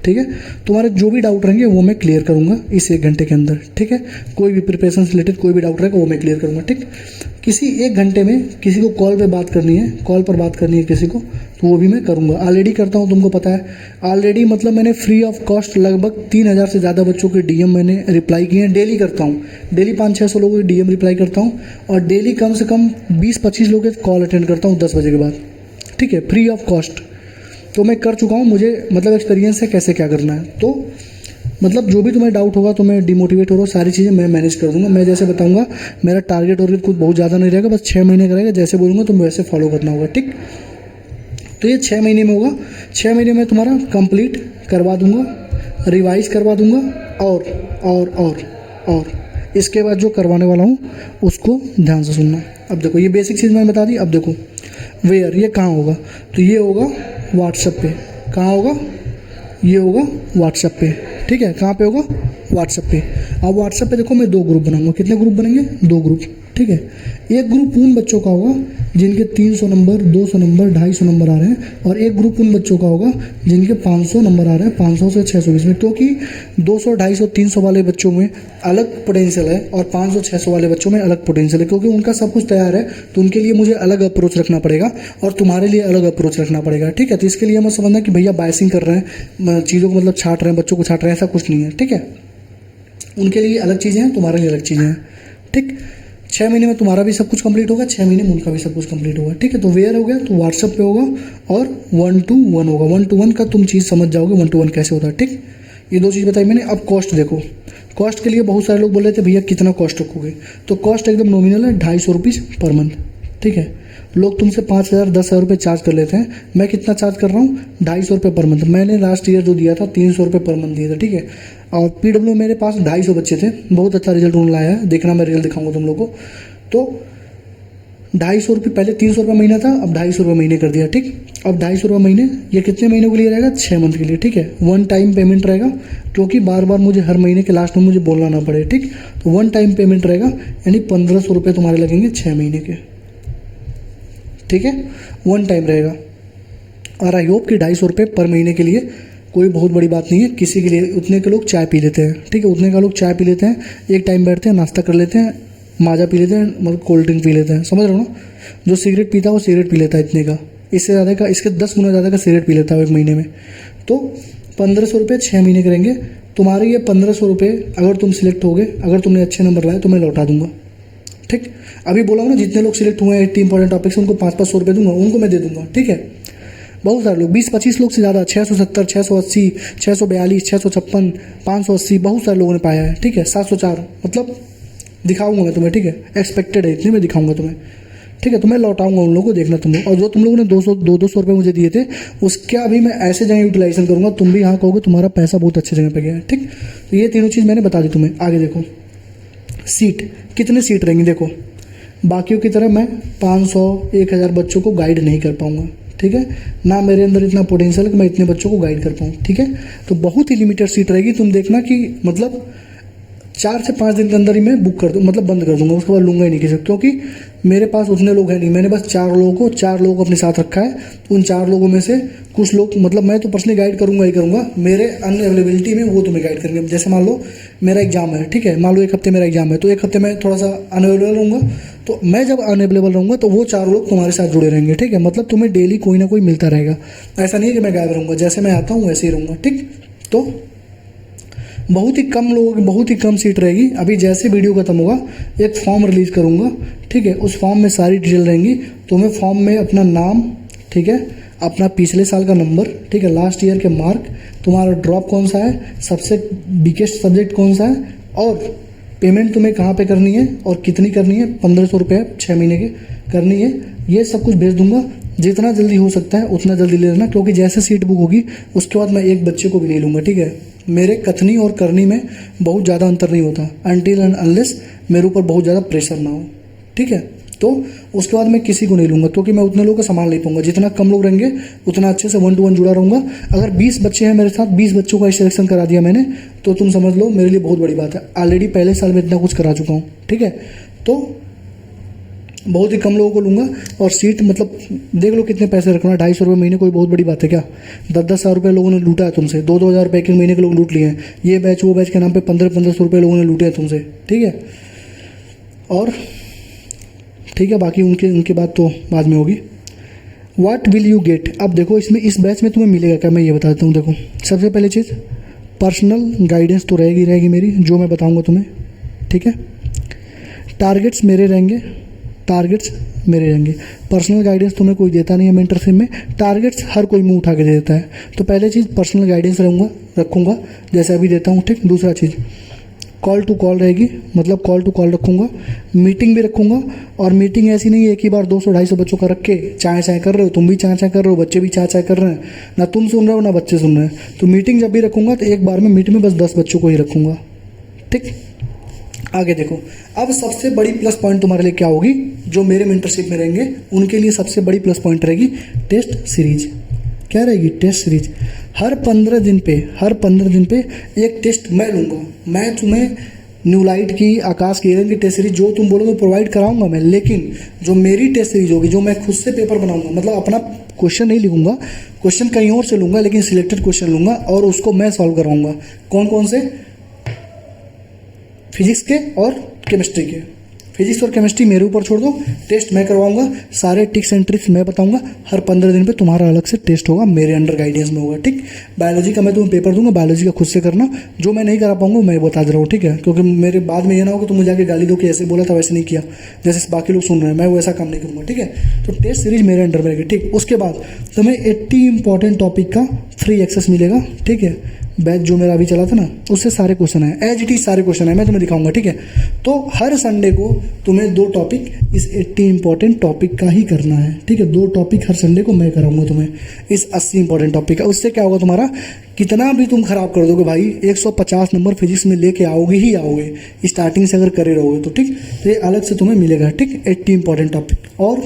ठीक है। तुम्हारे जो भी डाउट रहेंगे वो मैं क्लियर करूँगा इस 1 घंटे के अंदर, ठीक है। कोई भी प्रिपरेशन से रिलेटेड कोई भी डाउट रहेगा वो मैं क्लियर करूँगा, ठीक। किसी 1 घंटे में किसी को कॉल पे बात करनी है, कॉल पर बात करनी है किसी को, तो वो भी मैं करूँगा, ऑलरेडी करता हूँ, तुमको पता है। ऑलरेडी मतलब मैंने फ्री ऑफ कॉस्ट लगभग 3000 से ज़्यादा बच्चों के डीएम मैंने रिप्लाई किए हैं। डेली करता हूँ, डेली 500-600 लोगों के डीएम रिप्लाई करता हूँ, और डेली कम से कम 20-25 लोगों के कॉल अटेंड करता हूँ 10 बजे के बाद, ठीक है, फ्री ऑफ कॉस्ट। तो मैं कर चुका हूँ, मुझे मतलब एक्सपीरियंस है कैसे क्या करना है। तो मतलब जो भी तुम्हें डाउट होगा, तुम्हें डिमोटिवेट हो रहा हो, सारी चीज़ें मैं मैनेज कर दूंगा। मैं जैसे बताऊंगा, मेरा टारगेट और कुछ बहुत ज़्यादा नहीं रहेगा, बस 6 महीने का रहेगा। जैसे बोलूँगा तुम वैसे फॉलो करना होगा, ठीक। तो ये 6 महीने में होगा। 6 महीने में तुम्हारा कंप्लीट करवा दूंगा, रिवाइज करवा दूंगा, और इसके बाद जो करवाने वाला हूँ उसको ध्यान से सुनना। अब देखो, ये बेसिक चीज़ मैंने बता दी। अब देखो वेयर, ये कहाँ होगा, तो ये होगा व्हाट्सएप पे। कहाँ होगा, ये होगा व्हाट्सएप पे, ठीक है। कहाँ पे होगा, व्हाट्सएप पे। अब व्हाट्सएप पे देखो, मैं 2 ग्रुप बनाऊंगा। कितने ग्रुप बनेंगे, 2 ग्रुप, ठीक है। एक ग्रुप उन बच्चों का होगा जिनके 300 नंबर, 200 नंबर, 250 नंबर आ रहे हैं, और एक ग्रुप उन बच्चों का होगा जिनके 500 नंबर आ रहे हैं, 500 से 620 में। क्योंकि 200, 250, 300 वाले बच्चों में अलग पोटेंशियल है, और 500, 600 वाले बच्चों में अलग पोटेंशियल है। क्योंकि उनका सब कुछ तैयार है, तो उनके लिए मुझे अलग अप्रोच रखना पड़ेगा, और तुम्हारे लिए अलग अप्रोच रखना पड़ेगा, ठीक है। तो इसके लिए मत समझना कि भैया बायसिंग कर रहे हैं, चीज़ों को मतलब छाट रहे हैं, बच्चों को छाट रहे हैं, ऐसा कुछ नहीं है, ठीक है। उनके लिए अलग चीज़ें हैं, तुम्हारे लिए अलग चीज़ें हैं, ठीक। 6 महीने में तुम्हारा भी सब कुछ कंप्लीट होगा, 6 महीने में उनका भी सब कुछ कंप्लीट होगा, ठीक है। तो वेयर हो गया, तो व्हाट्सएप पे होगा, और 1-to-1 होगा। 1-to-1 का तुम चीज़ समझ जाओगे 1-to-1 कैसे होता है, ठीक। ये 2 चीज़ बताई मैंने। अब कॉस्ट देखो, कॉस्ट के लिए बहुत सारे लोग बोल रहे थे भैया कितना कॉस्ट रखोगे, तो कॉस्ट एकदम नॉमिनल है, 250 रुपीज़ पर मंथ, ठीक है। लोग तुमसे 5000, 10,000 रुपये चार्ज कर लेते हैं, मैं कितना चार्ज कर रहा हूँ, 250 रुपये पर मंथ। मैंने लास्ट ईयर जो दिया था 300 रुपये पर मंथ दिया था, ठीक है। और PW मेरे पास 250 बच्चे थे, बहुत अच्छा रिजल्ट उन्होंने लाया है, देखना मैं रिजल्ट दिखाऊंगा तुम लोग को। तो 250 रुपये, पहले 300 रुपये महीना था, अब 250 रुपये महीने कर दिया, ठीक। अब 250 रुपये महीने, ये कितने महीनों के लिए रहेगा, 6 मंथ के लिए, ठीक है। 1 टाइम पेमेंट रहेगा, क्योंकि बार बार मुझे हर महीने के लास्ट में मुझे बोलना ना पड़े, ठीक। तो 1 टाइम पेमेंट रहेगा, यानी 1500 रुपये तुम्हारे लगेंगे 6 महीने के, ठीक है। 1 टाइम रहेगा। और आई होप कि 250 रुपये पर महीने के लिए कोई बहुत बड़ी बात नहीं है किसी के लिए। उतने के लोग चाय पी लेते हैं, ठीक है, उतने का लोग चाय पी लेते हैं, एक टाइम बैठते हैं, नाश्ता कर लेते हैं, माजा पी लेते हैं, मतलब कोल्ड ड्रिंक पी लेते हैं, समझ रहे हो ना। जो सिगरेट पीता है वो सिगरेट पी लेता है इतने का, इससे ज़्यादा का, इसके 10 गुना ज़्यादा का सिगरेट पी लेता है एक महीने में। तो 1500 रुपये 6 महीने करेंगे। तुम्हारे ये 1500 रुपये अगर तुम सिलेक्ट हो गए, अगर तुमने अच्छे नंबर लाए तो मैं लौटा दूंगा, ठीक। अभी बोला हूँ ना, जितने लोग सिलेक्ट हुए हैं 80 इंपॉर्टेंट टॉपिक्स, उनको 500-500 रुपये दूंगा, उनको मैं दे दूंगा, ठीक है। बहुत सारे लोग, 20-25 लोग से ज़्यादा, 670, 680, 642, 656, 580, बहुत सारे लोगों ने पाया है, ठीक है। 704, मतलब दिखाऊंगा मैं तुम्हें, ठीक है। एक्सपेक्टेड है इतने, मैं दिखाऊंगा तुम्हें, ठीक है। तो मैं लौटाऊंगा उन लोगों को, देखना तुम लोग। और जो तुम लोगों ने 200 रुपये मुझे दिए थे, उसका भी मैं ऐसे जगह यूटिलाइजेशन करूँगा, तुम भी यहाँ कहोगे तुम्हारा पैसा बहुत अच्छे जगह पे गया है, ठीक। तो ये तीनों चीज़ मैंने बता दी तुम्हें। आगे देखो, सीट, कितने सीट रहेंगी, देखो बाकियों की तरह मैं 500, 1000 बच्चों को गाइड नहीं कर पाऊँगा, ठीक है ना। मेरे अंदर इतना पोटेंशियल है कि मैं इतने बच्चों को गाइड कर पाऊँ, ठीक है। तो बहुत ही लिमिटेड सीट रहेगी। तुम देखना कि मतलब 4 से 5 दिन के अंदर ही मैं बुक कर दूँ, मतलब बंद कर दूंगा, उसके बाद लूँगा ही नहीं किसी, क्योंकि मेरे पास उतने लोग हैं नहीं। मैंने बस 4 लोगों को अपने साथ रखा है। उन 4 लोगों में से कुछ लोग, मतलब मैं तो पर्सनली गाइड करूँगा ही करूँगा, मेरे अनअवेलेबिलिटी में वो तुम्हें गाइड करेंगे। जैसे मान लो मेरा एग्जाम है, ठीक है, मान लो 1 हफ्ते मेरा एग्जाम है, तो 1 हफ्ते में थोड़ा सा अनअवेलेबल रहूँगा, तो मैं जब अनअवेलेबल रहूँगा तो वो 4 लोग तुम्हारे साथ जुड़े रहेंगे, ठीक है। मतलब तुम्हें डेली कोई ना कोई मिलता रहेगा, ऐसा नहीं है कि मैं गायब रहूँगा, जैसे मैं आता हूँ वैसे ही रहूँगा, ठीक। तो बहुत ही कम लोगों की, बहुत ही कम सीट रहेगी। अभी जैसे वीडियो खत्म होगा एक फॉर्म रिलीज़ करूँगा, ठीक है। उस फॉर्म में सारी डिटेल रहेंगी। तुम्हें फॉर्म में अपना नाम, ठीक है, अपना पिछले साल का नंबर, ठीक है, लास्ट ईयर के मार्क, तुम्हारा ड्रॉप कौन सा है, सबसे बिगेस्ट सब्जेक्ट कौन सा है, और पेमेंट तुम्हें कहाँ पे करनी है और कितनी करनी है, 1500 रुपये 6 महीने के करनी है, ये सब कुछ भेज दूंगा। जितना जल्दी हो सकता है उतना जल्दी ले लेना, क्योंकि जैसे सीट बुक होगी उसके बाद मैं एक बच्चे को भी नहीं लूँगा, ठीक है। मेरे कथनी और करनी में बहुत ज़्यादा अंतर नहीं होता, अनटिल एंड अनलेस मेरे ऊपर बहुत ज़्यादा प्रेशर ना हो, ठीक है। तो उसके बाद मैं किसी को नहीं लूँगा, क्योंकि मैं उतने लोगों को संभाल नहीं पाऊंगा। जितना कम लोग रहेंगे उतना अच्छे से 1-to-1 जुड़ा रहूँगा। अगर 20 बच्चे हैं मेरे साथ, 20 बच्चों का सिलेक्शन करा दिया मैंने, तो तुम समझ लो मेरे लिए बहुत बड़ी बात है। ऑलरेडी पहले साल में इतना कुछ करा चुका हूँ, ठीक है। तो बहुत ही कम लोगों को लूँगा। और सीट मतलब देख लो कितने पैसे रखना, 250 रुपये महीने, कोई बहुत बड़ी बात है क्या। 10-10 हज़ार रुपये लोगों ने लूटा है तुमसे, 2-2 हज़ार रुपये एक महीने के लोग लूट लिए हैं। ये बैच वो बैच के नाम पे 1500-1500 रुपये लोगों ने लूटे हैं तुमसे, ठीक है। और ठीक है, बाकी उनके बात तो बाद में होगी। What will you get. अब देखो इसमें इस बैच में तुम्हें मिलेगा क्या, मैं ये बता देता हूँ। देखो सबसे पहले चीज़ पर्सनल गाइडेंस तो रहेगी मेरी, जो मैं बताऊँगा तुम्हें, ठीक है। टारगेट्स मेरे रहेंगे, पर्सनल गाइडेंस तुम्हें कोई देता नहीं है मेंटरशिप में, टारगेट्स हर कोई मुंह उठा के दे देता है। तो पहले चीज़ पर्सनल गाइडेंस रखूँगा जैसे अभी देता हूँ, ठीक। दूसरा चीज़ कॉल टू कॉल रहेगी, मतलब कॉल टू कॉल रखूँगा, मीटिंग भी रखूँगा। और मीटिंग ऐसी नहीं है एक ही बार 200-250 बच्चों का रख के चाय चाय कर रहे हो, तुम भी चाय चाय कर रहे हो, बच्चे भी चाय चाय कर रहे हैं, ना तुम सुन रहे हो ना बच्चे सुन रहे हैं। तो मीटिंग जब भी रखूँगा तो एक बार में मीटिंग में बस 10 बच्चों को ही रखूँगा, ठीक। आगे देखो, अब सबसे बड़ी प्लस पॉइंट तुम्हारे लिए क्या होगी, जो मेरे मेंटरशिप में रहेंगे उनके लिए सबसे बड़ी प्लस पॉइंट रहेगी टेस्ट सीरीज। क्या रहेगी? Test series. हर 15 दिन पे एक टेस्ट मैं लूँगा। मैं तुम्हें न्यू लाइट की, आकाश की, एरन की टेस्ट सीरीज जो तुम बोलोगे प्रोवाइड कराऊंगा मैं, लेकिन जो मेरी टेस्ट सीरीज होगी, जो मैं खुद से पेपर बनाऊंगा, मतलब अपना क्वेश्चन नहीं लिखूंगा, क्वेश्चन कहीं और से लूँगा, लेकिन सिलेक्टेड क्वेश्चन लूँगा और उसको मैं सॉल्व कराऊंगा। कौन कौन से? फिजिक्स के और केमिस्ट्री के। फिजिक्स और केमिस्ट्री मेरे ऊपर छोड़ दो, टेस्ट मैं करवाऊंगा, सारे टिक्स एंड ट्रिक्स मैं बताऊंगा। हर 15 दिन पे तुम्हारा अलग से टेस्ट होगा, मेरे अंडर गाइडेंस में होगा, ठीक। बायोलॉजी का मैं तुम्हें पेपर दूंगा, बायोलॉजी का खुद से करना, जो मैं नहीं करा पाऊंगा मैं बता दे रहा हूँ, ठीक है। क्योंकि मेरे बाद में ये ना हो कि तुम मुझे जाके गाली दो कि ऐसे बोला था वैसे नहीं किया, जैसे बाकी लोग सुन रहे हैं, मैं वैसा काम नहीं करूँगा, ठीक है। तो टेस्ट सीरीज मेरे अंडर में रहेगी, ठीक। उसके बाद तुम्हें 80 इंपॉर्टेंट टॉपिक का फ्री एक्सेस मिलेगा, ठीक है। बैच जो मेरा अभी चला था ना, उससे सारे क्वेश्चन है, एज इट इज सारे क्वेश्चन है, मैं तुम्हें दिखाऊंगा, ठीक है। तो हर संडे को तुम्हें 2 टॉपिक इस 80 इंपॉर्टेंट टॉपिक का ही करना है, ठीक है। 2 टॉपिक हर संडे को मैं कराऊंगा तुम्हें इस 80 इंपॉर्टेंट टॉपिक का। उससे क्या होगा, तुम्हारा कितना भी तुम खराब कर दोगे भाई, 150 नंबर फिजिक्स में लेके आओगे ही आओगे, स्टार्टिंग से अगर करे रहोगे तो, ठीक। तो ये अलग से तुम्हें मिलेगा, ठीक। 80 इंपॉर्टेंट टॉपिक। और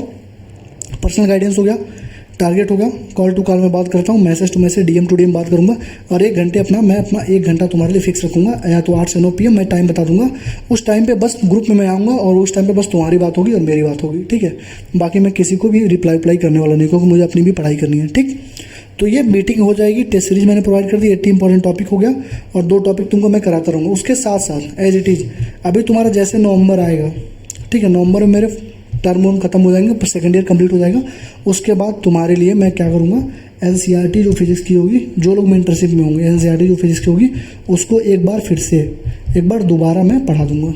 पर्सनल गाइडेंस हो गया, टारगेट होगा, कॉल टू कॉल में बात करता हूँ, message to message, DM to DM बात करूँगा। और 1 घंटे मैं अपना 1 घंटा तुम्हारे लिए फिक्स रखूँगा, या तो 8 से 9 PM मैं टाइम बता दूंगा। उस टाइम पे बस ग्रुप में मैं आऊँगा और उस टाइम पे बस तुम्हारी बात होगी और मेरी बात होगी, ठीक है। बाकी मैं किसी को भी रिप्लाई करने वाला नहीं, क्योंकि मुझे अपनी भी पढ़ाई करनी है, ठीक। तो ये मीटिंग हो जाएगी, टेस्ट सीरीज मैंने प्रोवाइड कर दी, 80 इंपॉर्टेंट टॉपिक हो गया, और 2 टॉपिक तुमको मैं कराता रहूँगा। उसके साथ साथ एज इट इज़ अभी तुम्हारा जैसे नवंबर आएगा, ठीक है, नवंबर में मेरे टर्म वर्म खत्म हो जाएंगे, पर सेकेंड ईयर कंप्लीट हो जाएगा। उसके बाद तुम्हारे लिए मैं क्या करूँगा, एनसीईआरटी जो फिजिक्स की होगी, जो लोग मेंटरशिप में होंगे, एनसीईआरटी जो फिजिक्स की होगी उसको एक बार दोबारा मैं पढ़ा दूंगा।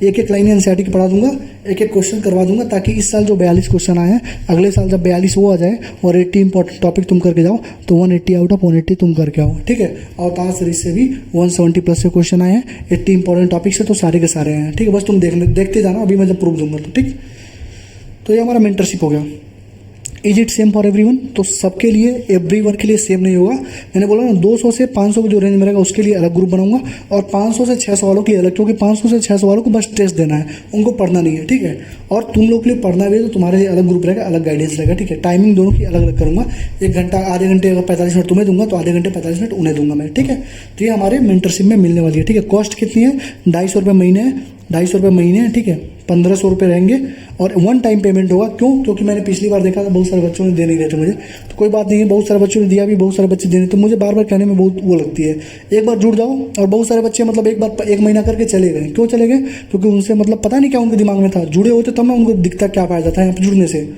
एक लाइन एनसीईआरटी की पढ़ा दूंगा, एक क्वेश्चन करवा दूंगा, ताकि इस साल जो 42 क्वेश्चन आए हैं, अगले साल जब 42 वो आ जाए और 80 इंपॉर्टेंट टॉपिक तुम करके जाओ तो 180 आउट ऑफ 180 तुम करके आओ, ठीक है। अवतार सीरीज से भी 170 प्लस से क्वेश्चन आए हैं, 80 इंपॉर्टेंट टॉपिक से तो सारे के सारे आए हैं, ठीक है। बस तुम देखते जाना, अभी मैं जब प्रूफ दूंगा तो, ठीक। तो ये हमारा मेंटरशिप हो गया। Is it same for everyone? तो सबके लिए, एवरीवन के लिए सेम नहीं होगा। मैंने बोला ना 200 से 500 का जो रेंज में रहेगा उसके लिए अलग ग्रुप बनाऊंगा, और 500 से 600 वालों की अलग, क्योंकि 500 से 600 वालों को बस टेस्ट देना है, उनको पढ़ना नहीं है, ठीक है। और तुम लोग के लिए पढ़ना भी है तो तुम्हारे लिए अलग ग्रुप रहेगा, अलग गाइडेंस रहेगा, ठीक है। टाइमिंग दोनों की अलग अलग करूँगा, 1 घंटा, आधे घंटे अगर 45 मिनट तुम्हें दूंगा तो आधे घंटे 45 मिनट उन्हें दूंगा मैं, ठीक है। तो ये हमारे मेंटरशिप में मिलने वाली है, ठीक है। कॉस्ट कितनी है? 250 रुपये महीने है, 250 रुपये महीने है, ठीक है। 1500 रुपये रहेंगे, और 1 टाइम पेमेंट होगा। क्यों? क्योंकि मैंने पिछली बार देखा था बहुत सारे बच्चों ने दे नहीं रहे थे मुझे, तो कोई बात नहीं है, बहुत सारे बच्चों ने दिया भी, बहुत सारे बच्चे देने, तो मुझे बार बार कहने में बहुत वो लगती है। एक बार जुड़ जाओ, और बहुत सारे बच्चे मतलब एक बार 1 महीना करके चले गए। क्यों चले गए? क्योंकि उनसे मतलब पता नहीं क्या उनके दिमाग में था, जुड़े होते तब ना उनको दिखता क्या फायदा था यहाँ पर जुड़ने से।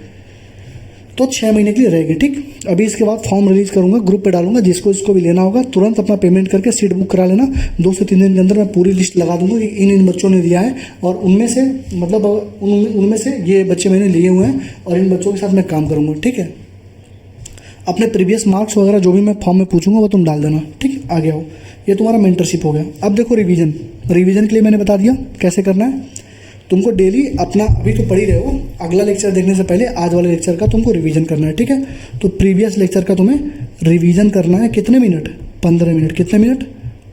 तो 6 महीने के लिए रहेगी, ठीक। अभी इसके बाद फॉर्म रिलीज करूंगा, ग्रुप पे डालूंगा, जिसको इसको भी लेना होगा तुरंत अपना पेमेंट करके सीट बुक करा लेना। 2 से 3 दिन के अंदर मैं पूरी लिस्ट लगा दूंगा कि इन बच्चों ने दिया है, और उनमें से मतलब उनमें से ये बच्चे मैंने लिए हुए हैं, और इन बच्चों के साथ मैं काम करूँगा, ठीक है। अपने प्रीवियस मार्क्स वगैरह जो भी मैं फॉर्म में पूछूंगा वो तुम डाल देना, ठीक। आगे आओ, ये तुम्हारा मेंटरशिप हो गया। अब देखो रिवीजन के लिए मैंने बता दिया कैसे करना है। तुमको डेली अपना, अभी तो पढ़ ही रहे हो, अगला लेक्चर देखने से पहले आज वाले लेक्चर का तुमको रिवीजन करना है, ठीक है। तो प्रीवियस लेक्चर का तुम्हें रिवीजन करना है, कितने मिनट? 15 मिनट। कितने मिनट?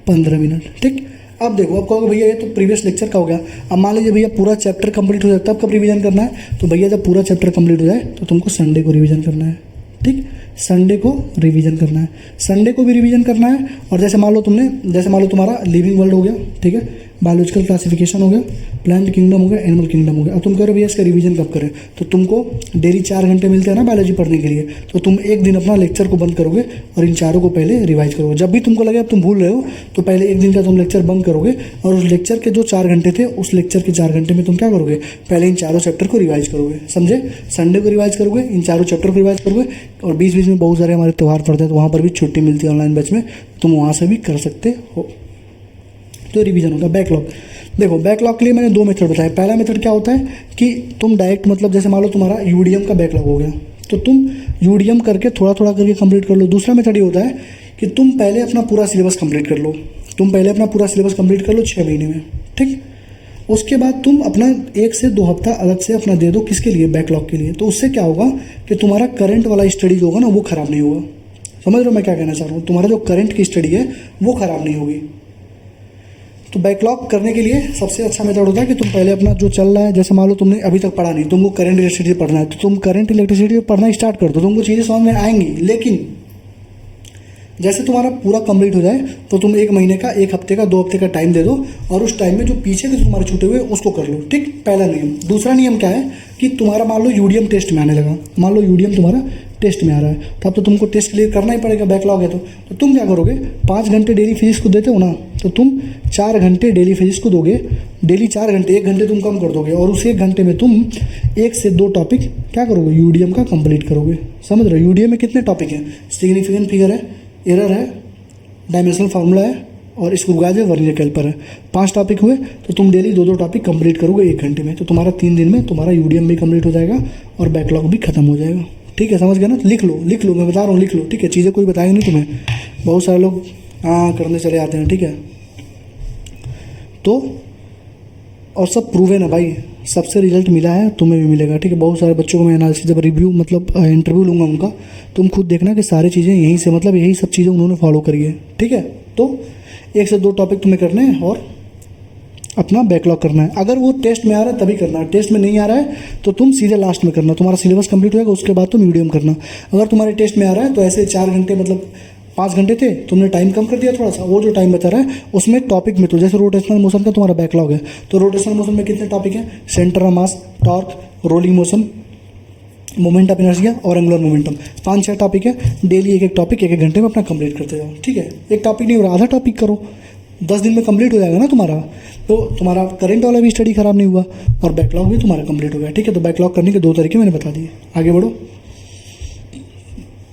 15 मिनट, ठीक। अब देखो, अब कहोगे भैया ये तो प्रीवियस लेक्चर का हो गया, अब मान लीजिए भैया पूरा चैप्टर कंप्लीट हो जाए तब कब रिवीजन करना है? तो भैया जब पूरा चैप्टर कंप्लीट हो जाए तो तुमको संडे को रिवीजन करना है, ठीक। संडे को रिवीजन करना है, संडे को भी रिवीजन करना है। और जैसे मान लो तुम्हारा लिविंग वर्ल्ड हो गया, ठीक है, बायोलॉजिकल क्लासिफिकेशन हो गया, प्लांट किंगडम हो गया, एनिमल किंगडम हो गया। अब तुम कह रहे हो भैया इसका रिवीजन कब करें, तो तुमको डेली 4 घंटे मिलते हैं ना बायोलॉजी पढ़ने के लिए, तो तुम एक दिन अपना लेक्चर को बंद करोगे और इन चारों को पहले रिवाइज करोगे। जब भी तुमको लगे अब तुम भूल रहे हो तो पहले एक दिन का तुम लेक्चर बंद करोगे और उस लेक्चर के जो 4 घंटे थे उस लेक्चर के 4 घंटे में तुम क्या करोगे, पहले इन चारों चैप्टर को रिवाइज करोगे, समझे। संडे को रिवाइज करोगे, इन चारों चैप्टर को रिवाइज करोगे, और बीच बीच में बहुत सारे हमारे त्यौहार पड़ते हैं तो वहाँ पर भी छुट्टी मिलती है ऑनलाइन बैच में, तुम वहाँ से भी कर सकते हो। तो रिवीजन होगा। बैकलॉग, देखो बैकलॉग के लिए मैंने 2 मेथड बताया। पहला मेथड क्या होता है कि तुम डायरेक्ट मतलब जैसे मान लो तुम्हारा यूडीएम का बैकलॉग हो गया तो तुम यूडीएम करके थोड़ा थोड़ा करके कंप्लीट कर लो। दूसरा मेथड ये होता है कि तुम पहले अपना पूरा सिलेबस कंप्लीट कर लो, तुम पहले अपना पूरा सिलेबस कंप्लीट कर लो 6 महीने में, ठीक। उसके बाद तुम अपना 1 से 2 हफ्ता अलग से अपना दे दो, किसके लिए, बैकलॉग के लिए। तो उससे क्या होगा कि तुम्हारा करंट वाला स्टडी जो होगा ना वो ख़राब नहीं होगा। समझ रहे हो मैं क्या कहना चाह रहा हूँ, तुम्हारा जो करंट की स्टडी है वो ख़राब नहीं होगी। तो बैकलॉग करने के लिए सबसे अच्छा मेथड होता है कि तुम पहले अपना जो चल रहा है, जैसे मान लो तुमने अभी तक पढ़ा नहीं, तुमको करंट इलेक्ट्रिसिटी पढ़ना है तो तुम करंट इलेक्ट्रिसिटी पढ़ना स्टार्ट कर दो, तुमको चीज़ें समझ में आएंगी। लेकिन जैसे तुम्हारा पूरा कंप्लीट हो जाए तो तुम 1 महीने का, 1 हफ्ते का, 2 हफ्ते का टाइम दे दो और उस टाइम में जो पीछे के तुम्हारे छूटे हुए उसको कर लो, ठीक। पहला नियम। दूसरा नियम क्या है कि तुम्हारा मान लो यूडीएम टेस्ट में आने लगा, मान लो यूडीएम तुम्हारा टेस्ट में आ रहा है तब तो तुमको टेस्ट क्लियर करना ही पड़ेगा, बैकलॉग है तो तुम क्या करोगे, 5 घंटे डेली फिजिक्स को देते हो ना, तो तुम 4 घंटे डेली फिजिक्स को दोगे। डेली 4 घंटे, 1 घंटे तुम कम कर दोगे और उस 1 घंटे में तुम 1 से 2 टॉपिक क्या करोगे, यूडीएम का कंप्लीट करोगे। समझ रहे हो, यूडीएम में कितने टॉपिक हैं, सिग्निफिकेंट फिगर है, एरर है, डायमेंशनल फार्मूला है और स्क्रू गाज है, वर्नियर कैलिपर है। 5 टॉपिक हुए तो तुम डेली 2-2 टॉपिक कंप्लीट करोगे 1 घंटे में, तो तुम्हारा 3 दिन में तुम्हारा यूडीएम भी कंप्लीट हो जाएगा और बैकलॉग भी खत्म हो जाएगा, ठीक है। समझ गए ना, लिख लो, मैं बता रहा हूँ लिख लो, ठीक है। चीज़ें कोई बताएंगे नहीं तुम्हें, बहुत सारे लोग हाँ करने चले आते हैं, ठीक है। तो और सब प्रूवन है भाई, सबसे रिजल्ट मिला है, तुम्हें भी मिलेगा, ठीक है। बहुत सारे बच्चों को मैं एनालिसिस जब रिव्यू मतलब इंटरव्यू लूँगा उनका, तुम खुद देखना कि सारी चीज़ें यहीं से मतलब यही सब चीज़ें उन्होंने फॉलो करी है, ठीक है। तो 1 से 2 टॉपिक तुम्हें करने हैं और अपना बैकलॉग करना है। अगर वो टेस्ट में आ रहा है तभी करना है, टेस्ट में नहीं आ रहा है तो तुम सीधे लास्ट में करना, तुम्हारा सिलेबस कंप्लीट हो जाएगा उसके बाद तुम यूडीएम करना। अगर तुम्हारे टेस्ट में आ रहा है तो ऐसे 4 घंटे मतलब 5 घंटे थे, तुमने टाइम कम कर दिया थोड़ा सा, वो जो टाइम बचा रहा है उसमें टॉपिक में तो जैसे रोटेशनल मोशन का तुम्हारा बैकलॉग है तो रोटेशनल मोशन में कितने टॉपिक हैं, centre of mass, torque, rolling motion, moment of inertia और एंगुलर मोमेंटम, 5-6 टॉपिक है। डेली एक टॉपिक 1 घंटे में अपना कंप्लीट करते जाओ, ठीक है। एक टॉपिक नहीं हो रहा, आधा टॉपिक करो, 10 दिन में कंप्लीट हो जाएगा ना तुम्हारा, तो तुम्हारा करंट वाला भी स्टडी खराब नहीं हुआ और बैकलॉग भी तुम्हारा कंप्लीट हो गया, ठीक है। तो बैकलॉग करने के 2 तरीके मैंने बता दिए, आगे बढ़ो।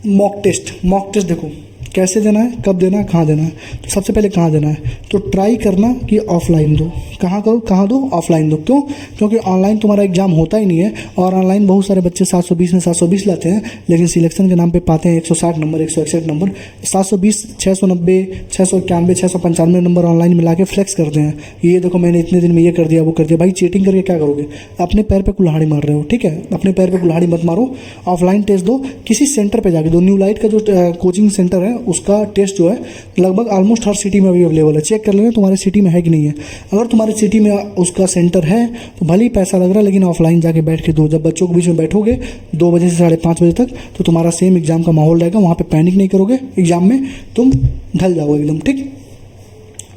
मॉक टेस्ट देखो कैसे देना है, कब देना है, कहाँ देना है। तो सबसे पहले कहाँ देना है, तो ट्राई करना कि ऑफलाइन दो। कहाँ दो, ऑफलाइन दो। क्यों, क्योंकि ऑनलाइन तुम्हारा एग्जाम होता ही नहीं है और ऑनलाइन बहुत सारे बच्चे 720 में 720 लाते हैं, लेकिन सिलेक्शन के नाम पे पाते हैं 160 नंबर, 161 नंबर। 720, 690, 691, 695 नंबर ऑनलाइन मिला के फ्लेक्स करते हैं, ये देखो मैंने इतने दिन में ये कर दिया, वो कर दिया। भाई चीटिंग करके क्या करोगे, अपने पैर पे कुल्हाड़ी मार रहे हो, ठीक है। अपने पैर पे कुल्हाड़ी मत मारो, ऑफलाइन टेस्ट दो, किसी सेंटर पे जाके दो। न्यू लाइट का जो कोचिंग सेंटर है उसका टेस्ट जो है लगभग ऑलमोस्ट हर सिटी में अभी अवेलेबल है, चेक कर लेना तुम्हारे सिटी में है कि नहीं है। अगर तुम्हारे सिटी में उसका सेंटर है तो भले ही पैसा लग रहा है, लेकिन ऑफलाइन जाके बैठ के दो। जब बच्चों के बीच में बैठोगे 2 बजे से 5:30 बजे तक तो तुम्हारा सेम एग्जाम का माहौल रहेगा, वहाँ पे पैनिक नहीं करोगे, एग्जाम में तुम ढल जाओगे एकदम, ठीक।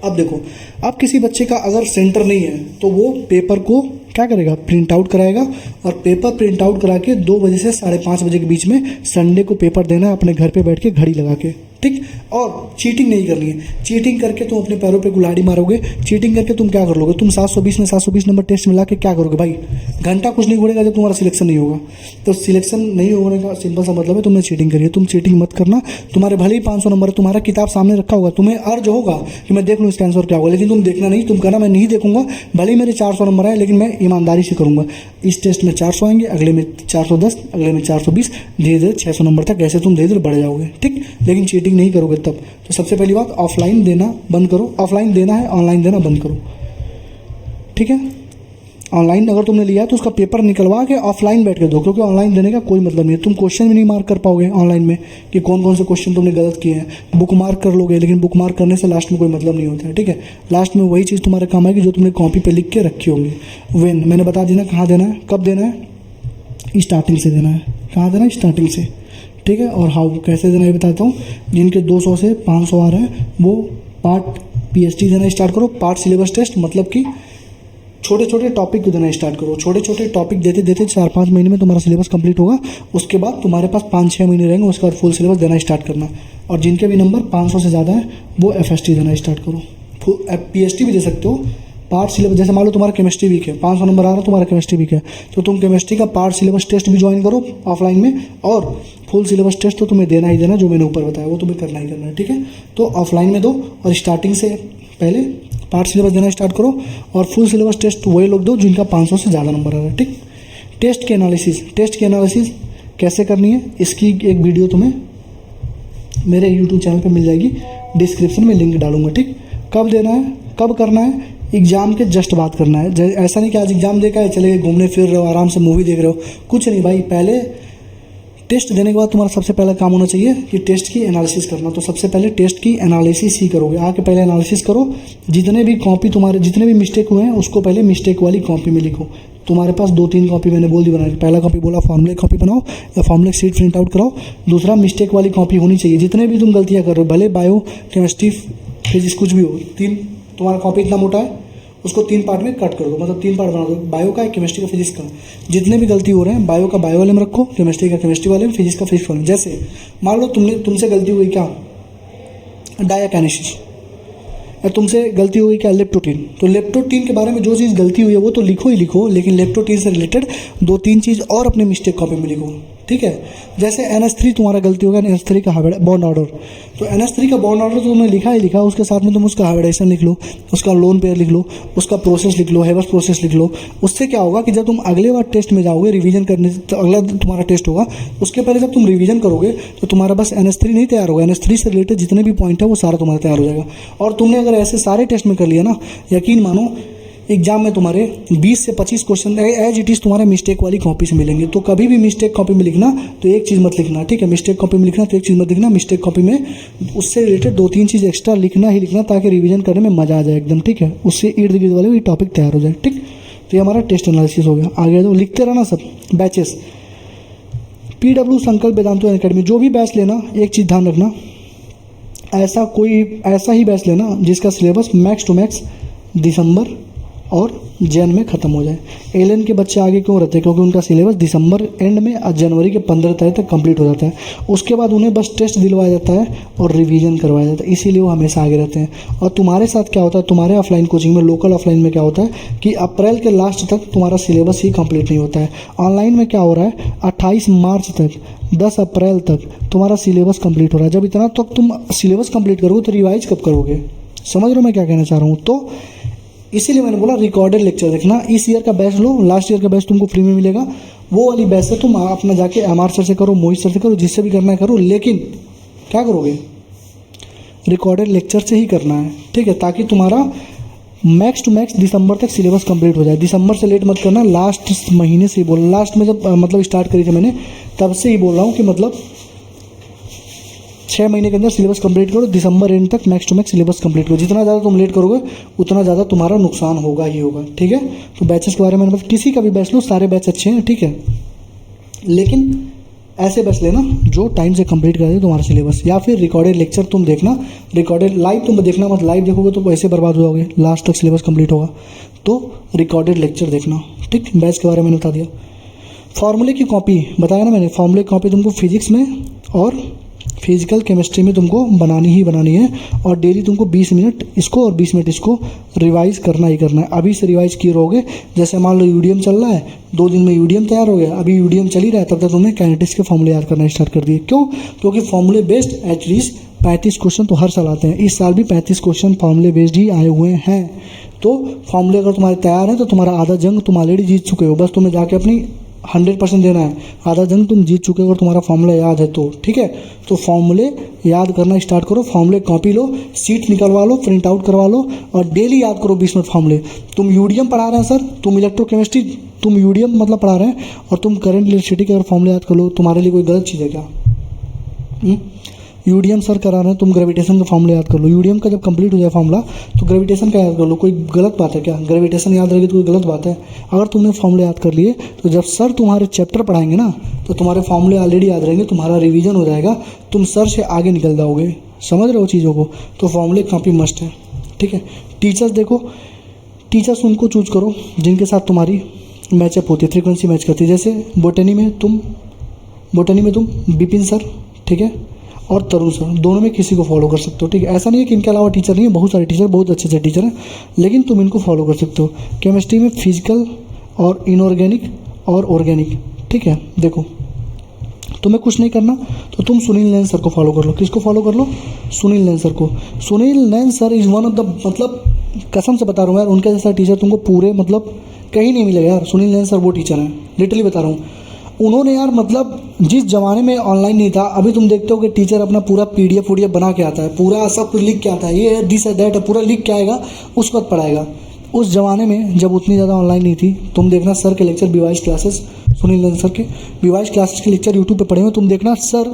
अब देखो, अब किसी बच्चे का अगर सेंटर नहीं है तो वो पेपर को क्या करेगा, प्रिंट आउट कराएगा और पेपर प्रिंट आउट करा के 2 बजे से 5:30 बजे के बीच में संडे को पेपर देना है अपने घर पे बैठ के घड़ी लगा के, ठीक। और चीटिंग नहीं करनी है, चीटिंग करके तुम अपने पैरों पे कुल्हाड़ी मारोगे। चीटिंग करके तुम क्या कर लोगे, तुम 720 में 720 नंबर टेस्ट मिला के क्या करोगे भाई, घंटा कुछ नहीं घूरेगा जब तुम्हारा सिलेक्शन नहीं होगा। तो सिलेक्शन नहीं होने का सिंपल सा मतलब है तुमने चीटिंग करी है। तुम चीटिंग मत करना, तुम्हारे भले ही 500 नंबर है, तुम्हारा किताब सामने रखा होगा, तुम्हें अर्ज होगा कि मैं देख लूँ इसका आंसर क्या होगा, लेकिन तुम देखना नहीं, तुम कहना मैं नहीं देखूंगा, भले ही मेरे 400 नंबर आए लेकिन मैं ईमानदारी से करूँगा। इस टेस्ट में 400 आएंगे, अगले में 410, अगले में 420, धीरे धीरे 600 नंबर तक ऐसे तुम धीरे धीरे बढ़ जाओगे, ठीक। लेकिन चीटिंग नहीं करोगे तब। तो सबसे पहली बात, ऑफलाइन देना बंद करो। ऑफलाइन देना है, ऑनलाइन देना बंद करो, ठीक है। ऑनलाइन अगर तुमने लिया तो उसका पेपर निकलवा के ऑफलाइन बैठ के दो, क्योंकि ऑनलाइन देने का कोई मतलब नहीं है। तुम क्वेश्चन भी नहीं मार्क कर पाओगे ऑनलाइन में कि कौन कौन से क्वेश्चन तुमने गलत किए हैं। बुक मार्क कर लोगे, लेकिन बुक मार्क करने से लास्ट में कोई मतलब नहीं होता है, ठीक है। लास्ट में वही चीज़ तुम्हारे काम आएगी जो तुमने कॉपी पे लिख के रखी होंगी। वेन मैंने बता दी ना, कहाँ देना है, कब देना है, स्टार्टिंग से देना है। कहाँ देना है, स्टार्टिंग से, ठीक है। और हाउ कैसे देना ये बताता हूँ। जिनके 200 से 500 आ रहे हैं वो पार्ट PST देना स्टार्ट करो। पार्ट सिलेबस टेस्ट मतलब कि छोटे छोटे टॉपिक को देना स्टार्ट करो। छोटे छोटे टॉपिक देते देते 4-5 महीने में तुम्हारा सिलेबस कंप्लीट होगा। उसके बाद तुम्हारे पास 5-6 महीने रहेंगे, उसके बाद फुल सिलेबस देना स्टार्ट करना। और जिनके भी नंबर 500 से ज़्यादा है वो FST देना स्टार्ट करो। PST भी दे सकते हो। पार्ट सिलेबस जैसे मान लो तुम्हारा केमिस्ट्री वीक है, 500 नंबर आ रहा है, तुम्हारा केमिस्ट्री वीक है, तो तुम केमिस्ट्री का पार्ट सिलेबस टेस्ट भी ज्वाइन करो ऑफलाइन में, और फुल सिलेबस टेस्ट तो तुम्हें देना ही देना, जो मैंने ऊपर बताया वो तुम्हें करना ही करना है, ठीक है। तो ऑफलाइन में दो और स्टार्टिंग से पहले पार्ट सिलेबस देना स्टार्ट करो, और फुल सिलेबस टेस्ट वही लोग दो जिनका 500 से ज़्यादा नंबर आ रहा है, ठीक। टेस्ट की एनालिसिस कैसे करनी है, इसकी एक वीडियो तुम्हें मेरे यूट्यूब चैनल पे मिल जाएगी, डिस्क्रिप्शन में लिंक डालूंगा, ठीक। कब देना है, कब करना है, एग्जाम के जस्ट बात करना है। ऐसा नहीं कि आज एग्जाम देखा है चले घूमने फिर रहे हो, आराम से मूवी देख रहे हो, कुछ नहीं भाई। पहले टेस्ट देने के बाद तुम्हारा सबसे पहला काम होना चाहिए कि टेस्ट की एनालिसिस करना। तो सबसे पहले टेस्ट की एनालिसिस ही करोगे, आके पहले एनालिसिस करो। जितने भी कॉपी तुम्हारे जितने भी मिस्टेक हुए हैं उसको पहले मिस्टेक वाली कॉपी में लिखो। तुम्हारे पास 2-3 कॉपी मैंने बोल दी बनाने। पहला कॉपी बोला फॉर्मूले कॉपी बनाओ या फॉर्मूले सीट प्रिंट आउट कराओ। दूसरा मिस्टेक वाली कॉपी होनी चाहिए। जितने भी तुम गलतियाँ कर रहे हो, भले बायो केमिस्ट्री फिजिक्स कुछ भी हो, 3 तुम्हारा कॉपी इतना मोटा है उसको 3 पार्ट में कट कर दो, मतलब 3 पार्ट बना दो, बायो का, केमिस्ट्री का, फिजिक्स का। जितने भी गलती हो रहे हैं बायो का बायो वाले में रखो, केमिस्ट्री का केमिस्ट्री वाले में, फिजिक्स का फिजिक्स वाले में। जैसे मान लो तुमसे गलती हुई क्या, डायाकाइनेसिस, या तुमसे गलती हुई क्या, लेप्टोटीन। तो लेप्टोटीन के बारे में जो चीज़ गलती हुई है वो तो लिखो ही लिखो, लेकिन लेप्टोटीन से रिलेटेड 2-3 चीज़ और अपने मिस्टेक कॉपी में लिखो, ठीक है। जैसे NH3 तुम्हारा गलती होगा, NH3 का बॉन्ड ऑर्डर, तो NH3 का बॉन्ड ऑर्डर तो तुमने लिखा ही लिखा, उसके साथ में तुम उसका हाइब्रिडेशन लिख लो, उसका लोन पेयर लिख लो, उसका प्रोसेस लिख लो, हेबर्स प्रोसेस लिख लो। उससे क्या होगा कि जब तुम अगले बार टेस्ट में जाओगे रिवीजन करने, तो अगला तुम्हारा टेस्ट होगा, उसके पहले जब तुम रिवीजन करोगे तो तुम्हारा बस NH3 नहीं तैयार होगा, NH3 से रिलेटेड जितने भी पॉइंट है वो सारा तुम्हारा तैयार हो जाएगा। और तुमने अगर ऐसे सारे टेस्ट में कर लिया ना, यकीन मानो एग्जाम में तुम्हारे 20 से 25 क्वेश्चन एज इट इज़ तुम्हारे मिस्टेक वाली कॉपी से मिलेंगे। तो कभी भी मिस्टेक कॉपी में लिखना तो एक चीज़ मत लिखना, ठीक है। मिस्टेक कॉपी में लिखना तो एक चीज़ मत लिखना, मिस्टेक कॉपी में उससे रिलेटेड 2-3 चीज़ एक्स्ट्रा लिखना ही लिखना, ताकि रिवीजन करने में मज़ा आ जाए एकदम, ठीक है। उससे इर्द गिर्द वाले भी टॉपिक तैयार हो जाए, ठीक। तो ये हमारा टेस्ट एनालिसिस हो गया। आगे तो लिखते रहना सब बैचेस। PW संकल्प वेदांतो एकेडमी, जो भी बैच लेना एक चीज़ ध्यान रखना, ऐसा ही बैच लेना जिसका सिलेबस मैक्स टू मैक्स दिसंबर और जन में ख़त्म हो जाए। एलन के बच्चे आगे क्यों रहते हैं, क्योंकि उनका सिलेबस दिसंबर एंड में और जनवरी के 15 तारीख तक कंप्लीट हो जाता है। उसके बाद उन्हें बस टेस्ट दिलवाया जाता है और रिवीजन करवाया जाता है, इसीलिए वो हमेशा आगे रहते हैं। और तुम्हारे साथ क्या होता है, तुम्हारे ऑफलाइन कोचिंग में, लोकल ऑफलाइन में क्या होता है कि अप्रैल के लास्ट तक तुम्हारा सिलेबस ही कंप्लीट नहीं होता है। ऑनलाइन में क्या हो रहा है, 28 मार्च तक, 10 अप्रैल तक तुम्हारा सिलेबस कंप्लीट हो रहा है। जब इतना तक तुम सिलेबस कंप्लीट करोगे तो रिवाइज कब करोगे, समझ रहे हो मैं क्या कहना चाह रहा हूँ। तो इसीलिए मैंने बोला रिकॉर्डेड लेक्चर देखना। इस ईयर का बैच लो, लास्ट ईयर का बैच तुमको फ्री में मिलेगा। वो वाली बैच से तुम अपना जाके MR सर से करो, मोहित सर से करो, जिससे भी करना है करो, लेकिन क्या करोगे, रिकॉर्डेड लेक्चर से ही करना है, ठीक है। ताकि तुम्हारा मैक्स टू मैक्स दिसंबर तक सिलेबस कंप्लीट हो जाए। दिसंबर से लेट मत करना, लास्ट महीने से ही बोल, लास्ट में जब मतलब स्टार्ट करी थी मैंने तब से ही बोल रहा हूँ कि मतलब 6 महीने के अंदर सिलेबस कंप्लीट करो, दिसंबर एंड तक max to max syllabus complete करो। जितना ज़्यादा तुम लेट करोगे उतना ज़्यादा तुम्हारा नुकसान होगा ही होगा, ठीक है। तो बैचेस के बारे में मतलब किसी का भी बैच लो, सारे बैच अच्छे हैं, ठीक है, लेकिन ऐसे बैच लेना जो टाइम से कंप्लीट कर दे तुम्हारा सिलेबस। या फिर रिकॉर्डेड लेक्चर तुम देखना, रिकॉर्डेड लाइव तुम देखना मत, लाइव देखोगे तो ऐसे बर्बाद हो जाओगे, लास्ट तक सिलेबस कंप्लीट होगा। तो रिकॉर्डेड लेक्चर देखना, ठीक। बैच के बारे में मैंने बता दिया। फॉर्मूले की कॉपी बताया ना मैंने, फॉर्मूले की कॉपी तुमको फिजिक्स में और फिजिकल केमिस्ट्री में तुमको बनानी ही बनानी है, और डेली तुमको 20 मिनट इसको और 20 मिनट इसको रिवाइज करना ही करना है। अभी से रिवाइज किए रहोगे, जैसे मान लो यूडीएम चल रहा है, 2 दिन में यूडीएम तैयार हो गया, अभी यूडीएम चल ही रहा है, तब तक तुमने काइनेटिक्स के फॉर्मूले याद करना स्टार्ट कर दिए। क्यों, क्योंकि फॉर्मूले बेस्ड एटलीस्ट 35 क्वेश्चन तो हर साल आते हैं। इस साल भी 35 क्वेश्चन फॉर्मूले बेस्ड ही आए हुए हैं। तो फॉर्मूले अगर तुम्हारे तैयार हैं तो तुम्हारा आधा जंग तुम ऑलरेडी जीत चुके हो, बस तुम्हें जाके अपनी 100% देना है। आधा जंग तुम जीत चुके हो अगर तुम्हारा फॉर्मूला याद है तो, ठीक है। तो फॉर्मूले याद करना स्टार्ट करो, फॉर्मूले कॉपी लो, सीट निकलवा लो, प्रिंट आउट करवा लो, और डेली याद करो 20 मिनट फॉर्मूले। तुम यूडीएम पढ़ा रहे हैं सर, तुम इलेक्ट्रोकेमिस्ट्री, तुम यूडीएम मतलब पढ़ा रहे हैं, और तुम करंट इलेक्ट्रिसिटी के अगर फॉर्मूले याद कर लो, तुम्हारे लिए कोई गलत चीज़ है क्या। यूडीएम सर करा रहे हैं, तुम ग्रेविटेशन का फॉर्मूला याद कर लो। यूडीएम का जब कंप्लीट हो जाए फॉर्मूला तो ग्रेविटेशन का याद कर लो। कोई गलत बात है क्या, ग्रेविटेशन याद रहेगी तो कोई गलत बात है। अगर तुमने फॉर्मूले याद कर लिए तो जब सर तुम्हारे चैप्टर पढ़ाएंगे ना तो तुम्हारे फॉर्मूले ऑलरेडी याद रहेंगे, तुम्हारा रिवीजन हो जाएगा, तुम सर से आगे निकल जाओगे। समझ रहे हो चीज़ों को। तो फॉर्मूले काफ़ी मस्ट है, ठीक है। टीचर्स देखो, टीचर्स उनको चूज करो जिनके साथ तुम्हारी मैचअप होती है, फ्रीक्वेंसी मैच करती है। जैसे बोटनी में तुम विपिन सर, ठीक है, और तरुण सर, दोनों में किसी को फॉलो कर सकते हो, ठीक है। ऐसा नहीं है कि इनके अलावा टीचर नहीं है, बहुत सारे टीचर, बहुत अच्छे टीचर हैं, लेकिन तुम इनको फॉलो कर सकते हो। केमिस्ट्री में फिजिकल और इनऑर्गेनिक और ऑर्गेनिक, ठीक है। देखो तुम्हें कुछ नहीं करना तो तुम सुनील नैन सर को फॉलो कर लो। किसको फॉलो कर लो? सुनील नैन सर को। Sunil Nain sir is one of the, मतलब कसम से बता रहा हूँ यार, उनके जैसा टीचर तुमको पूरे मतलब कहीं नहीं मिलेगा यार। सुनील नैन सर वो टीचर हैं, लिटरली बता रहा हूँ। उन्होंने यार मतलब जिस ज़माने में ऑनलाइन नहीं था, अभी तुम देखते हो कि टीचर अपना पूरा पीडीएफ बना के आता है, पूरा सब कुछ लिख के आता है, ये है दिस है दैट है, पूरा लिख के आएगा, उस वक्त पढ़ाएगा। उस ज़माने में जब उतनी ज़्यादा ऑनलाइन नहीं थी, तुम देखना सर के लेक्चर बीवाइस क्लासेस, सुनील नंद सर के बीवाइस क्लासेस के लेक्चर यूट्यूब पे पढ़े हुए, तुम देखना sir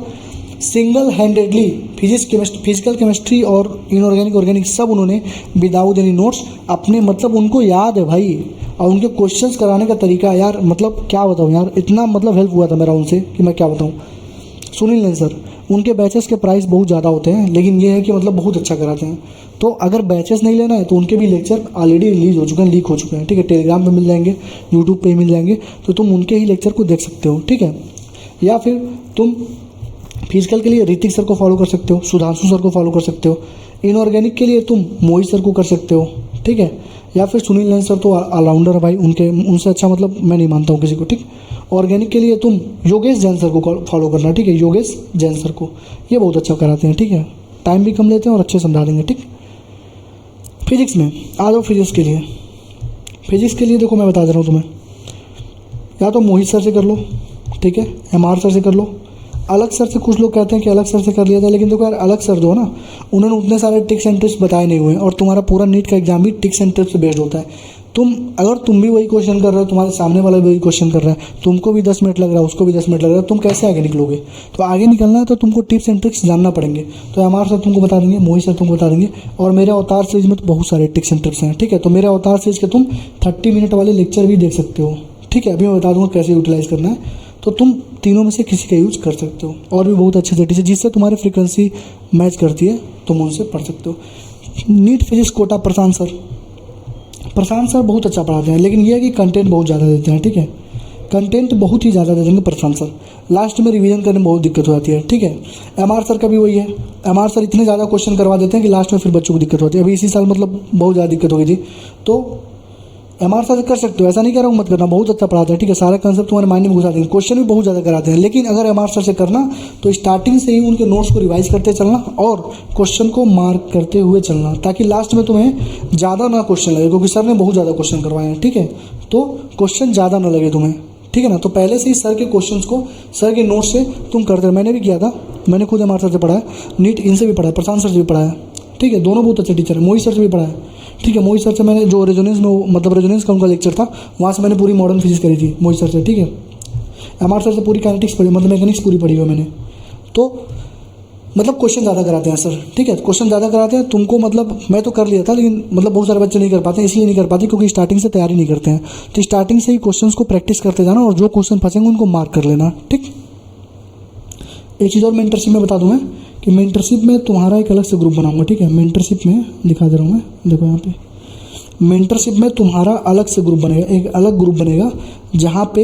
single handedly physical chemistry और इनऑर्गेनिक ऑर्गेनिक सब उन्होंने विदाउट एनी नोट्स अपने, मतलब उनको याद है भाई, और उनके क्वेश्चंस कराने का तरीका यार, मतलब क्या बताऊँ यार, इतना मतलब हेल्प हुआ था मेरा उनसे कि मैं क्या बताऊँ। सुनील नंद सर, उनके बैचेस के प्राइस बहुत ज़्यादा होते हैं, लेकिन ये है कि मतलब बहुत अच्छा कराते हैं। तो अगर बैचेस नहीं लेना है तो उनके भी लेक्चर ऑलरेडी रिलीज हो चुके हैं, लीक हो चुके हैं, ठीक है। टेलीग्राम पे मिल जाएंगे, यूट्यूब पे मिल जाएंगे, तो तुम उनके ही लेक्चर को देख सकते हो, ठीक है। या फिर तुम फिजिकल के लिए ऋतिक सर को फॉलो कर सकते हो, सुधांशु सर को फॉलो कर सकते हो। इनऑर्गेनिक के लिए तुम मोहित सर को कर सकते हो, ठीक है। या फिर सुनील नैन सर तो ऑलराउंडर है भाई, उनसे अच्छा मतलब मैं नहीं मानता हूँ किसी को, ठीक। ऑर्गेनिक के लिए तुम योगेश जैन सर को फॉलो करना, ठीक है, योगेश जैन सर को, ये बहुत अच्छा कराते हैं, ठीक है। टाइम भी कम लेते हैं और अच्छे समझा देंगे, ठीक। फिजिक्स में आ जाओ। फिजिक्स के लिए देखो मैं बता दे रहा हूँ तुम्हें, या तो मोहित सर से कर लो, ठीक है, एमआर सर से कर लो। अलग सर से कुछ लोग कहते हैं कि अलग सर से कर लिया था, लेकिन देखो यार अलग सर जो है ना, उन्होंने उतने सारे टिप्स एंड ट्रिक्स बताए नहीं हुए हैं, और तुम्हारा पूरा नीट का एग्जाम भी टिप्स एंड ट्रिक्स से बेस्ड होता है। अगर तुम भी वही क्वेश्चन कर रहे हो, तुम्हारे सामने वाला भी वही क्वेश्चन कर रहा है, तुमको भी 10 मिनट लग रहा है, उसको भी 10 मिनट लग रहा है, तुम कैसे आगे निकलोगे? तो आगे निकलना है तो तुमको टिप्स एंड ट्रिक्स जानना पड़ेंगे। तो एमआर सर तुमको बता देंगे, मोहित सर तुमको बता देंगे, और मेरे अवतार सीरीज में तो बहुत सारे टिप्स एंड ट्रिक्स हैं, ठीक है। तो मेरे अवतार सीरीज के तुम 30 मिनट वाले लेक्चर भी देख सकते हो, ठीक है। अभी मैं बता दूँगा कैसे यूटिलाइज़ करना है, तो तुम तीनों में से किसी का यूज कर सकते हो। और भी बहुत अच्छे टीचर जिससे तुम्हारी फ्रीक्वेंसी मैच करती है, तुम उनसे पढ़ सकते हो। नीट फिजिक्स कोटा प्रशांत सर बहुत अच्छा पढ़ाते हैं, लेकिन ये है कि कंटेंट बहुत ज़्यादा देते हैं, ठीक है। कंटेंट बहुत ही ज़्यादा दे देंगे प्रशांत सर, लास्ट में रिवीजन करने में बहुत दिक्कत हो जाती है, ठीक है। एमआर सर का भी वही है, एमआर सर इतने ज़्यादा क्वेश्चन करवा देते हैं कि लास्ट में फिर बच्चों को दिक्कत होती है। अभी इसी साल मतलब बहुत ज़्यादा दिक्कत हो गई थी, तो एमआर सर से कर सकते हो, ऐसा नहीं कह रहा हूँ मत करना, बहुत अच्छा पढ़ाते हैं, ठीक है। सारा कंसेप्ट तुम्हारे माइंड में घुसा देंगे, क्वेश्चन भी बहुत ज़्यादा कराते हैं। लेकिन अगर एमआर सर से करना तो स्टार्टिंग से ही उनके नोट्स को रिवाइज करते चलना और क्वेश्चन को मार्क करते हुए चलना, ताकि लास्ट में तुम्हें ज़्यादा ना क्वेश्चन लगे, क्योंकि सर ने बहुत ज़्यादा क्वेश्चन करवाए हैं, ठीक है। तो क्वेश्चन ज़्यादा ना लगे तुम्हें, ठीक है ना। तो पहले से ही सर के क्वेश्चंस को सर के नोट्स से तुम करते रहो। मैंने भी किया था, मैंने खुद एमआर सर से पढ़ा है, नीट इनसे भी पढ़ा है, प्रशांत सर से भी पढ़ा है, ठीक है। दोनों बहुत अच्छे टीचर हैं। मोहित सर से भी पढ़ा है, ठीक है। मोहित सर से मैंने जो रेजोनेंस में, मतलब रेजोनेंस का उनका लेक्चर था, वहाँ से मैंने पूरी मॉडर्न फिजिक्स करी थी मोहित सर से, ठीक है। एमआर सर से पूरी काइनेटिक्स पढ़ी, मतलब मैकेनिक्स पूरी पढ़ी हुई मैंने। तो मतलब क्वेश्चन ज़्यादा कराते हैं सर, ठीक है। क्वेश्चन ज़्यादा कराते हैं तुमको, मतलब मैं तो कर लिया था, लेकिन मतलब बहुत सारे बच्चे नहीं कर पाते, इसलिए नहीं कर पाते क्योंकि स्टार्टिंग से तैयारी नहीं करते हैं। तो स्टार्टिंग से ही क्वेश्चंस को प्रैक्टिस करते जाना, और जो क्वेश्चन फंसेंगे उनको मार्क कर लेना, ठीक। एक चीज़ और मेंटरशिप में बता दूँ मैं कि मेंटरशिप में तुम्हारा एक अलग से ग्रुप बनाऊंगा, ठीक है। मेंटरशिप में दिखा दे रहा हूँ मैं, देखो यहाँ पे मेंटरशिप में तुम्हारा अलग से ग्रुप बनेगा, एक अलग ग्रुप बनेगा, जहाँ पे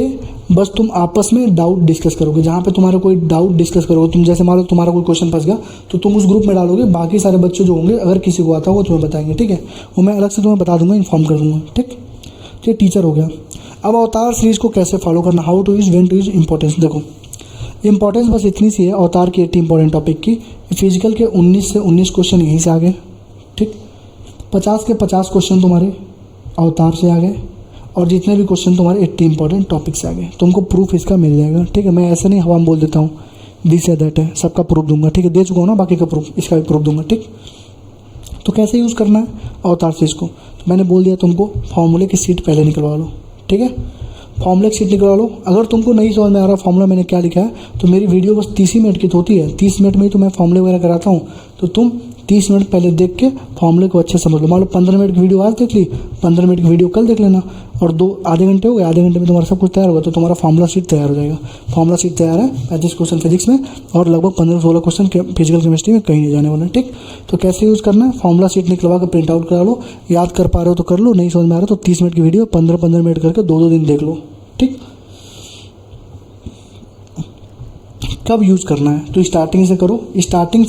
बस तुम आपस में डाउट डिस्कस करोगे, जहाँ पे तुम्हारा कोई डाउट डिस्कस करोगे। तुम जैसे मान लो तुम्हारा कोई क्वेश्चन फंस गया तो तुम उस ग्रुप में डालोगे, बाकी सारे बच्चे जो होंगे अगर किसी को आता हो वो तुम्हें बताएंगे, ठीक है। वो मैं अलग से तुम्हें बता दूंगा, इन्फॉर्म कर दूंगा, ठीक। तो ये टीचर हो गया। अब अवतार सीरीज को कैसे फॉलो करना, how to use, when to use, importance. देखो इंपॉर्टेंस बस इतनी सी है अवतार की 80 इंपॉर्टेंट टॉपिक की। फिजिकल के 19 से 19 क्वेश्चन यहीं से आ गए, ठीक। 50 के 50 क्वेश्चन तुम्हारे अवतार से आ गए, और जितने भी क्वेश्चन तुम्हारे 80 इंपॉर्टेंट टॉपिक से आ गए। तुमको प्रूफ इसका मिल जाएगा, ठीक है। मैं ऐसे नहीं हवा में बोल देता हूँ दिस है दैट है, सबका प्रूफ दूंगा, ठीक है। दे चुका हूँ ना बाकी का प्रूफ, इसका भी प्रूफ दूंगा, ठीक। तो कैसे यूज़ करना है अवतार सीरीज को, तो मैंने बोल दिया तुमको, फॉर्मूले की सीट पहले निकलवा लो, ठीक है। फॉर्मूले की सीट निकलवा लो। अगर तुमको नहीं समझ में आ रहा फॉर्मूला मैंने क्या लिखा है, तो मेरी वीडियो बस 30 मिनट की तो होती है, 30 मिनट में ही तो मैं फॉर्मूले वगैरह कराता हूँ। तो तुम 30 मिनट पहले देख के फॉर्मूले को अच्छे से समझ लो। मान लो 15 मिनट की वीडियो आज देख ली, 15 मिनट की वीडियो कल देख लेना, और आधे घंटे हो गए, आधे घंटे में तुम्हारा सब कुछ तैयार होगा, तो तुम्हारा फॉर्मूला शीट तैयार हो जाएगा। फॉर्मूला शीट तैयार है 35 क्वेश्चन फिजिक्स में और लगभग 15-16 क्वेश्चन फिजिकल केमिस्ट्री में, कहीं नहीं जाने वाला। ठीक, तो कैसे यूज़ करना है, फॉर्मूला शीट निकलवा कर प्रिंट आउट करा लो, याद कर पा रहे हो तो कर लो, नहीं समझ में आ रहा तो 30 मिनट की वीडियो 15-15 मिनट करके 2-2 दिन देख लो। ठीक, कब यूज़ करना है, तो स्टार्टिंग से करो, स्टार्टिंग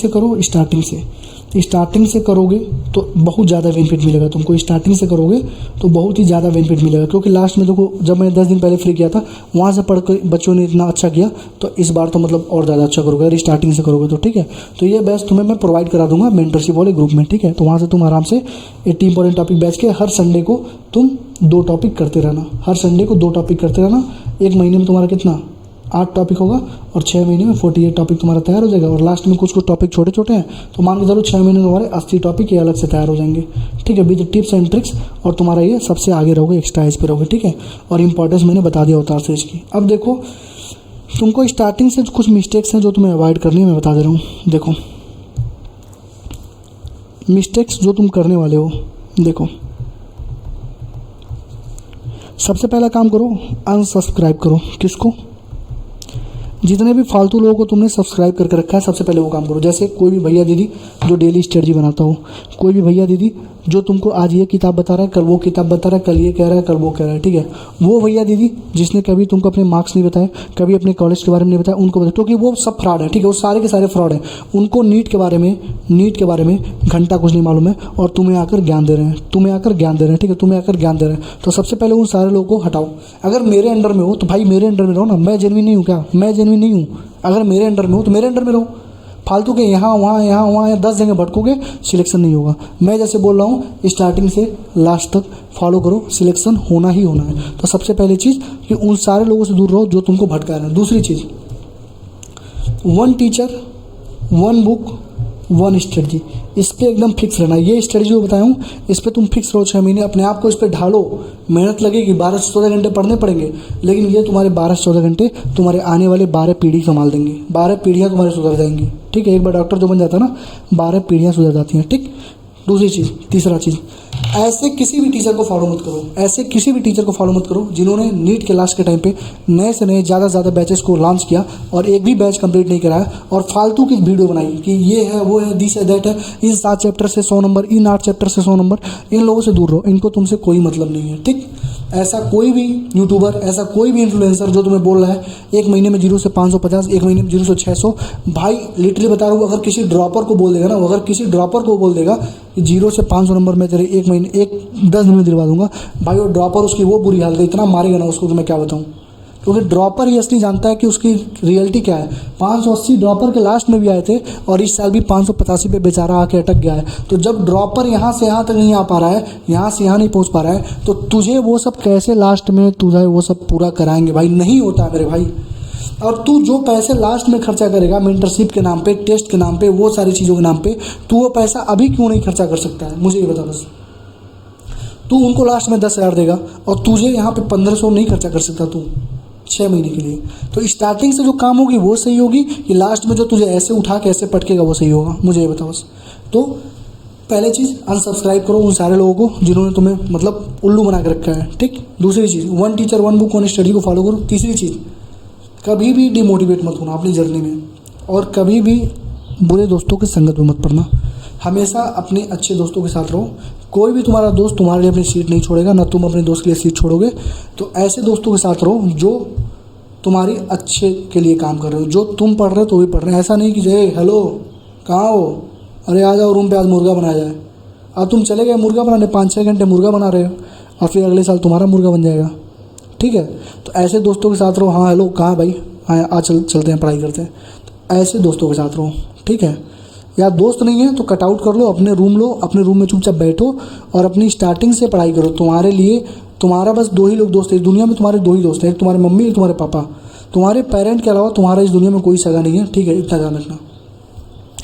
से करोगे तो बहुत ज़्यादा बेनिफिट मिलेगा तुमको। स्टार्टिंग से करोगे तो बहुत ही ज़्यादा बेनिफिट मिलेगा, क्योंकि लास्ट में देखो जब मैंने 10 दिन पहले फ्री किया था वहाँ से पढ़ कर बच्चों ने इतना अच्छा किया, तो इस बार तो मतलब और ज़्यादा अच्छा करोगे अगर स्टार्टिंग से करोगे तो। ठीक है, तो ये बैच तुम्हें मैं प्रोवाइड करा दूंगा मेंटरशिप वाले ग्रुप में। ठीक है, तो वहाँ से तुम आराम से 80 इंपॉर्टेंट टॉपिक बैच के हर संडे को तुम 2 टॉपिक करते रहना, हर संडे को 2 टॉपिक करते रहना। एक महीने में तुम्हारा कितना 8 टॉपिक होगा और 6 महीने में 48 टॉपिक तुम्हारा तैयार हो जाएगा। और लास्ट में कुछ टॉपिक छोटे छोटे हैं, तो मान के चलो 6 महीने में तुम्हारे 80 टॉपिक ये अलग से तैयार हो जाएंगे। ठीक है, विद टिप्स एंड ट्रिक्स, और तुम्हारा ये सबसे आगे रहोगे, एक्स्ट्रा एज पे रहोगे। ठीक है, और इंपॉर्टेंस मैंने बता दिया अवतार से इसकी। अब देखो तुमको स्टार्टिंग से कुछ मिस्टेक्स हैं जो तुम्हें अवॉइड करनी है, मैं बता दे रहा हूँ। देखो मिस्टेक्स जो तुम करने वाले हो, देखो सबसे पहला काम करो, अनसब्सक्राइब करो। किसको? जितने भी फालतू लोगों को तुमने सब्सक्राइब करके रखा है, सबसे पहले वो काम करो। जैसे कोई भी भैया दीदी जो डेली स्ट्रेटजी बनाता हो, कोई भी भैया दीदी जो तुमको आज ये किताब बता रहा है, कल वो किताब बता रहा है, कल ये कह रहा है, कल वो कह रहा है। ठीक है, वो भैया दीदी जिसने कभी तुमको अपने मार्क्स नहीं बताए, कभी अपने कॉलेज के बारे में नहीं बताया, उनको बताओ, क्योंकि वो सब फ्रॉड है। ठीक है, वो सारे के सारे फ्रॉड है। उनको नीट के बारे में घंटा कुछ नहीं मालूम है, और तुम्हें आकर ज्ञान दे रहे हैं, ठीक है, तुम्हें आकर ज्ञान दे रहे हैं। तो सबसे पहले उन सारे लोगों को हटाओ। अगर मेरे अंडर में हो तो भाई मेरे अंडर में रहो ना, मैं जेन्युइन नहीं हूँ क्या? मैं जेन्युइन नहीं हूँ। अगर मेरे अंडर में हो तो मेरे अंडर में रहो। फालतू के यहाँ वहाँ 10 जगह भटकोगे, सिलेक्शन नहीं होगा। मैं जैसे बोल रहा हूँ स्टार्टिंग से लास्ट तक फॉलो करो, सिलेक्शन होना ही होना है। तो सबसे पहली चीज़ कि उन सारे लोगों से दूर रहो जो तुमको भटका रहे हैं। दूसरी चीज़, 1 टीचर 1 बुक 1 स्ट्रेटजी, इस पर एकदम फिक्स रहना। ये स्ट्रेटजी जो बताया हूँ इस पर तुम फिक्स रहो। 6 महीने अपने आप को इस पर ढालो, मेहनत लगेगी, 12 से 14 घंटे पढ़ने पड़ेंगे, लेकिन ये तुम्हारे 12 से 14 घंटे तुम्हारे आने वाले 12 पीढ़ी संभाल देंगे। 12 पीढ़ियाँ तुम्हारी सुधर जाएंगी। ठीक है, एक बार डॉक्टर जो बन जाता है ना, 12 पीढ़ियाँ सुधर जाती हैं। ठीक, दूसरी चीज़, तीसरा चीज़, ऐसे किसी भी टीचर को फॉलो मत करो, जिन्होंने नीट के लास्ट के टाइम पे नए से नए ज़्यादा से ज़्यादा बैचेस को लॉन्च किया और एक भी बैच कंप्लीट नहीं कराया, और फालतू की वीडियो बनाई कि ये है वो है, दिस है दैट है, इन 7 चैप्टर से 100 नंबर, इन 8 चैप्टर से 100 नंबर। इन लोगों से दूर रहो, इनको तुमसे कोई मतलब नहीं है। ठीक, ऐसा कोई भी यूट्यूबर, ऐसा कोई भी इन्फ्लुएंसर जो तुम्हें बोल रहा है 1 महीने में 0 से 550, 1 महीने में 0 से 600, भाई लिटरली बता रहा हूँ, अगर किसी ड्रॉपर को बोल देगा कि 0 से 500 नंबर मैं तेरे 10 दिन में दिलवा दूंगा, भाई वो ड्रॉपर उसकी वो बुरी हालत है, इतना मारेगा ना उसको कि मैं क्या बताऊँ। क्योंकि ड्रॉपर ही असली जानता है कि उसकी रियलिटी क्या है। 580 ड्रॉपर के लास्ट में भी आए थे, और इस साल भी 585 पे बेचारा आके अटक गया है। तो जब ड्रॉपर यहाँ से यहाँ तक नहीं आ पा रहा है, यहाँ से यहाँ नहीं पहुँच पा रहा है, तो तुझे वो सब कैसे लास्ट में तुझे वो सब पूरा कराएंगे? भाई नहीं होता है मेरे भाई। और तू जो पैसे लास्ट में खर्चा करेगा मेंटरशिप के नाम पे, टेस्ट के नाम पे, वो सारी चीज़ों के नाम पे, तू वो पैसा अभी क्यों नहीं खर्चा कर सकता है? मुझे ये बता बस। तू उनको लास्ट में 10,000 देगा और तुझे यहाँ पे 1500 नहीं खर्चा कर सकता तू 6 महीने के लिए। तो स्टार्टिंग से जो काम होगी वो सही होगी, कि लास्ट में जो तुझे ऐसे उठा के ऐसे पटकेगा वो सही होगा? मुझे ये बता बस। तो पहले चीज़, अनसब्सक्राइब करो उन सारे लोगों को जिन्होंने तुम्हें मतलब उल्लू बना के रखा है। ठीक, दूसरी चीज़, 1 टीचर 1 बुक 1 स्टडी को फॉलो करो। तीसरी चीज़, कभी भी डिमोटिवेट मत होना अपनी जर्नी में, और कभी भी बुरे दोस्तों की संगत में मत पड़ना। हमेशा अपने अच्छे दोस्तों के साथ रहो। कोई भी तुम्हारा दोस्त तुम्हारे लिए अपनी सीट नहीं छोड़ेगा, ना तुम अपने दोस्त के लिए सीट छोड़ोगे। तो ऐसे दोस्तों के साथ रहो जो तुम्हारे अच्छे के लिए काम कर रहे हो, जो तुम पढ़ रहे हो तो भी पढ़ रहे हैं। ऐसा नहीं कि जय हेलो कहाँ हो, अरे आ जाओ रूम पे, आज मुर्गा बनाया जाए। अब तुम चले गए मुर्गा बनाने, 5-6 घंटे मुर्गा बना रहे हो, और फिर अगले साल तुम्हारा मुर्गा बन जाएगा। ठीक है, तो ऐसे दोस्तों के साथ रहो। हाँ हेलो कहाँ भाई, हाँ चलते हैं पढ़ाई करते हैं। तो ऐसे दोस्तों के साथ रहो। ठीक है, या दोस्त नहीं है तो कट आउट कर लो, अपने रूम लो, अपने रूम में चुपचाप बैठो और अपनी स्टार्टिंग से पढ़ाई करो। तुम्हारे लिए तुम्हारा बस 2 ही लोग दोस्त हैं इस दुनिया में, तुम्हारे 2 ही दोस्त हैं, एक तुम्हारे मम्मी, एक तुम्हारे पापा। तुम्हारे पेरेंट के अलावा तुम्हारा इस दुनिया में कोई सगा नहीं है। ठीक है, इतना ध्यान रखना।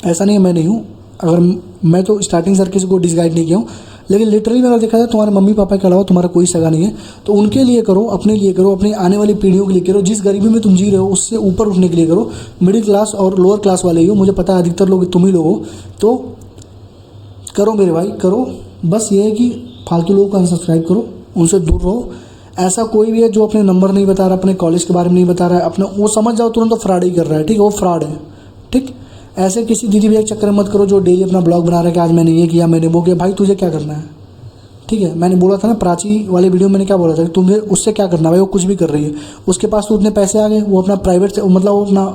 ऐसा नहीं है मैं नहीं हूँ, अगर मैं तो स्टार्टिंग से किसी को डिसगाइड नहीं किया हूँ, लेकिन लिटरली अगर देखा जाए तुम्हारे मम्मी पापा के अलावा तुम्हारा कोई सगा नहीं है। तो उनके लिए करो, अपने लिए करो, अपनी आने वाली पीढ़ियों के लिए करो। जिस गरीबी में तुम जी रहे हो उससे ऊपर उठने के लिए करो। मिडिल क्लास और लोअर क्लास वाले ही हो, मुझे पता है अधिकतर लोग तुम ही लोग हो। तो करो मेरे भाई करो। बस ये है कि फालतू लोगों को अनसब्सक्राइब करो, उनसे दूर रहो। ऐसा कोई भी है जो अपने नंबर नहीं बता रहा, अपने कॉलेज के बारे में नहीं बता रहा है, अपने वो समझ जाओ तुरंत तो फ्रॉड ही कर रहा है, ठीक है, वो फ्रॉड है, ठीक। ऐसे किसी दीदी भैया के चक्कर में मत करो जो डेली अपना ब्लॉग बना रहा है कि आज मैंने ये किया, मैंने वो किया। भाई तुझे क्या करना है, ठीक है। मैंने बोला था ना प्राची वाले वीडियो में, मैंने क्या बोला था कि तुम्हें उससे क्या करना है भाई, वो कुछ भी कर रही है, उसके पास तो उतने पैसे आ गए, वो अपना प्राइवेट से मतलब वो अपना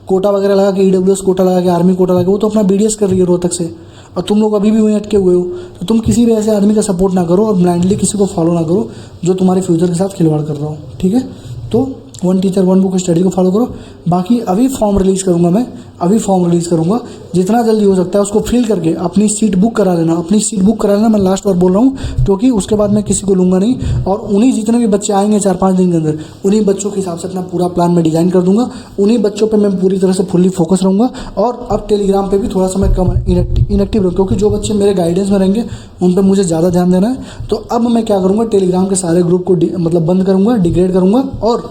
कोटा वगैरह लगा के, EWS कोटा लगा के, आर्मी कोटा लगा के वो तो अपना BDS कर रही है रोहतक से, और तुम लोग अभी भी वहीं अटके हुए हो। तो तुम किसी भी ऐसे आदमी का सपोर्ट ना करो और ब्लाइंडली किसी को फॉलो ना करो जो तुम्हारे फ्यूचर के साथ खिलवाड़ कर रहा हो, ठीक है। तो one teacher one book study को फॉलो करो। बाकी अभी फॉर्म रिलीज़ करूँगा मैं, अभी फॉर्म रिलीज़ करूँगा, जितना जल्दी हो सकता है उसको फिल करके अपनी सीट बुक करा लेना, अपनी सीट बुक करा लेना। मैं लास्ट बार बोल रहा हूँ, क्योंकि उसके बाद मैं किसी को लूँगा नहीं, और उन्हीं जितने भी बच्चे आएंगे 4-5 दिन के अंदर, उन्हीं बच्चों के हिसाब से अपना पूरा प्लान मैं डिज़ाइन कर दूँगा, उन्हीं बच्चों पर मैं पूरी तरह से फुल्ली फोकस रहूँगा। और अब टेलीग्राम पर भी थोड़ा सा मैं कम इनएक्टिव रहूँ, क्योंकि जो बच्चे मेरे गाइडेंस में रहेंगे उन पर मुझे ज़्यादा ध्यान देना है। तो अब मैं क्या करूँगा, टेलीग्राम के सारे ग्रुप को मतलब बंद करूँगा, डिग्रेड करूँगा, और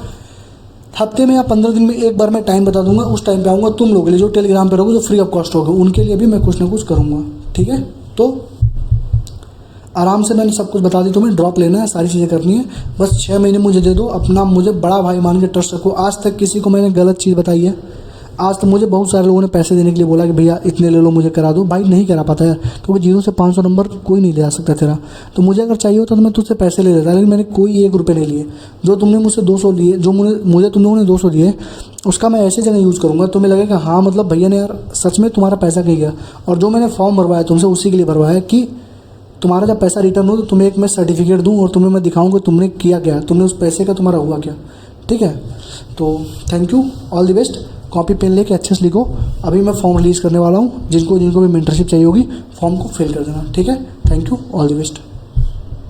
हफ्ते में या 15 दिन में एक बार मैं टाइम बता दूंगा, उस टाइम पे आऊँगा तुम लोगों के लिए जो टेलीग्राम पे रहोगे, जो फ्री ऑफ कॉस्ट होगा, उनके लिए भी मैं कुछ ना कुछ करूँगा, ठीक है। तो आराम से मैंने सब कुछ बता दी, तुम्हें ड्रॉप लेना है, सारी चीज़ें करनी है, बस 6 महीने मुझे दे दो, अपना मुझे बड़ा भाई मान के ट्रस्ट रखो। आज तक किसी को मैंने गलत चीज़ बताई है? आज तक मुझे बहुत सारे लोगों ने पैसे देने के लिए बोला कि भैया इतने ले लो, मुझे करा दो। भाई नहीं करा पाता यार, क्योंकि 0 से 500 नंबर कोई नहीं ले आ सकता तेरा। तो मुझे अगर चाहिए होता तो मैं तुझसे पैसे ले लेता, लेकिन मैंने कोई 1 रुपये नहीं लिए। जो तुमने मुझसे 200 लिए, जो मुझे तुम लोगों ने 200 दिए, उसका मैं ऐसे जगह यूज़ करूँगा तुम्हें लगेगा हाँ मतलब भैया ने यार सच में तुम्हारा पैसा कहीं गया। और जो मैंने फॉर्म भरवाया तुमसे उसी के लिए भरवाया कि तुम्हारा जब पैसा रिटर्न हो तो तुम्हें एक मैं सर्टिफिकेट दूँ और तुम्हें मैं दिखाऊँगा तुमने किया क्या, तुमने उस पैसे का तुम्हारा हुआ क्या, ठीक है। तो thank you, all the best. Copy pen लेके अच्छे से लिखो। अभी मैं फॉर्म रिलीज़ करने वाला हूँ, जिनको भी मेंटरशिप चाहिए होगी फॉर्म को फिल कर देना, ठीक है। Thank you, all the best.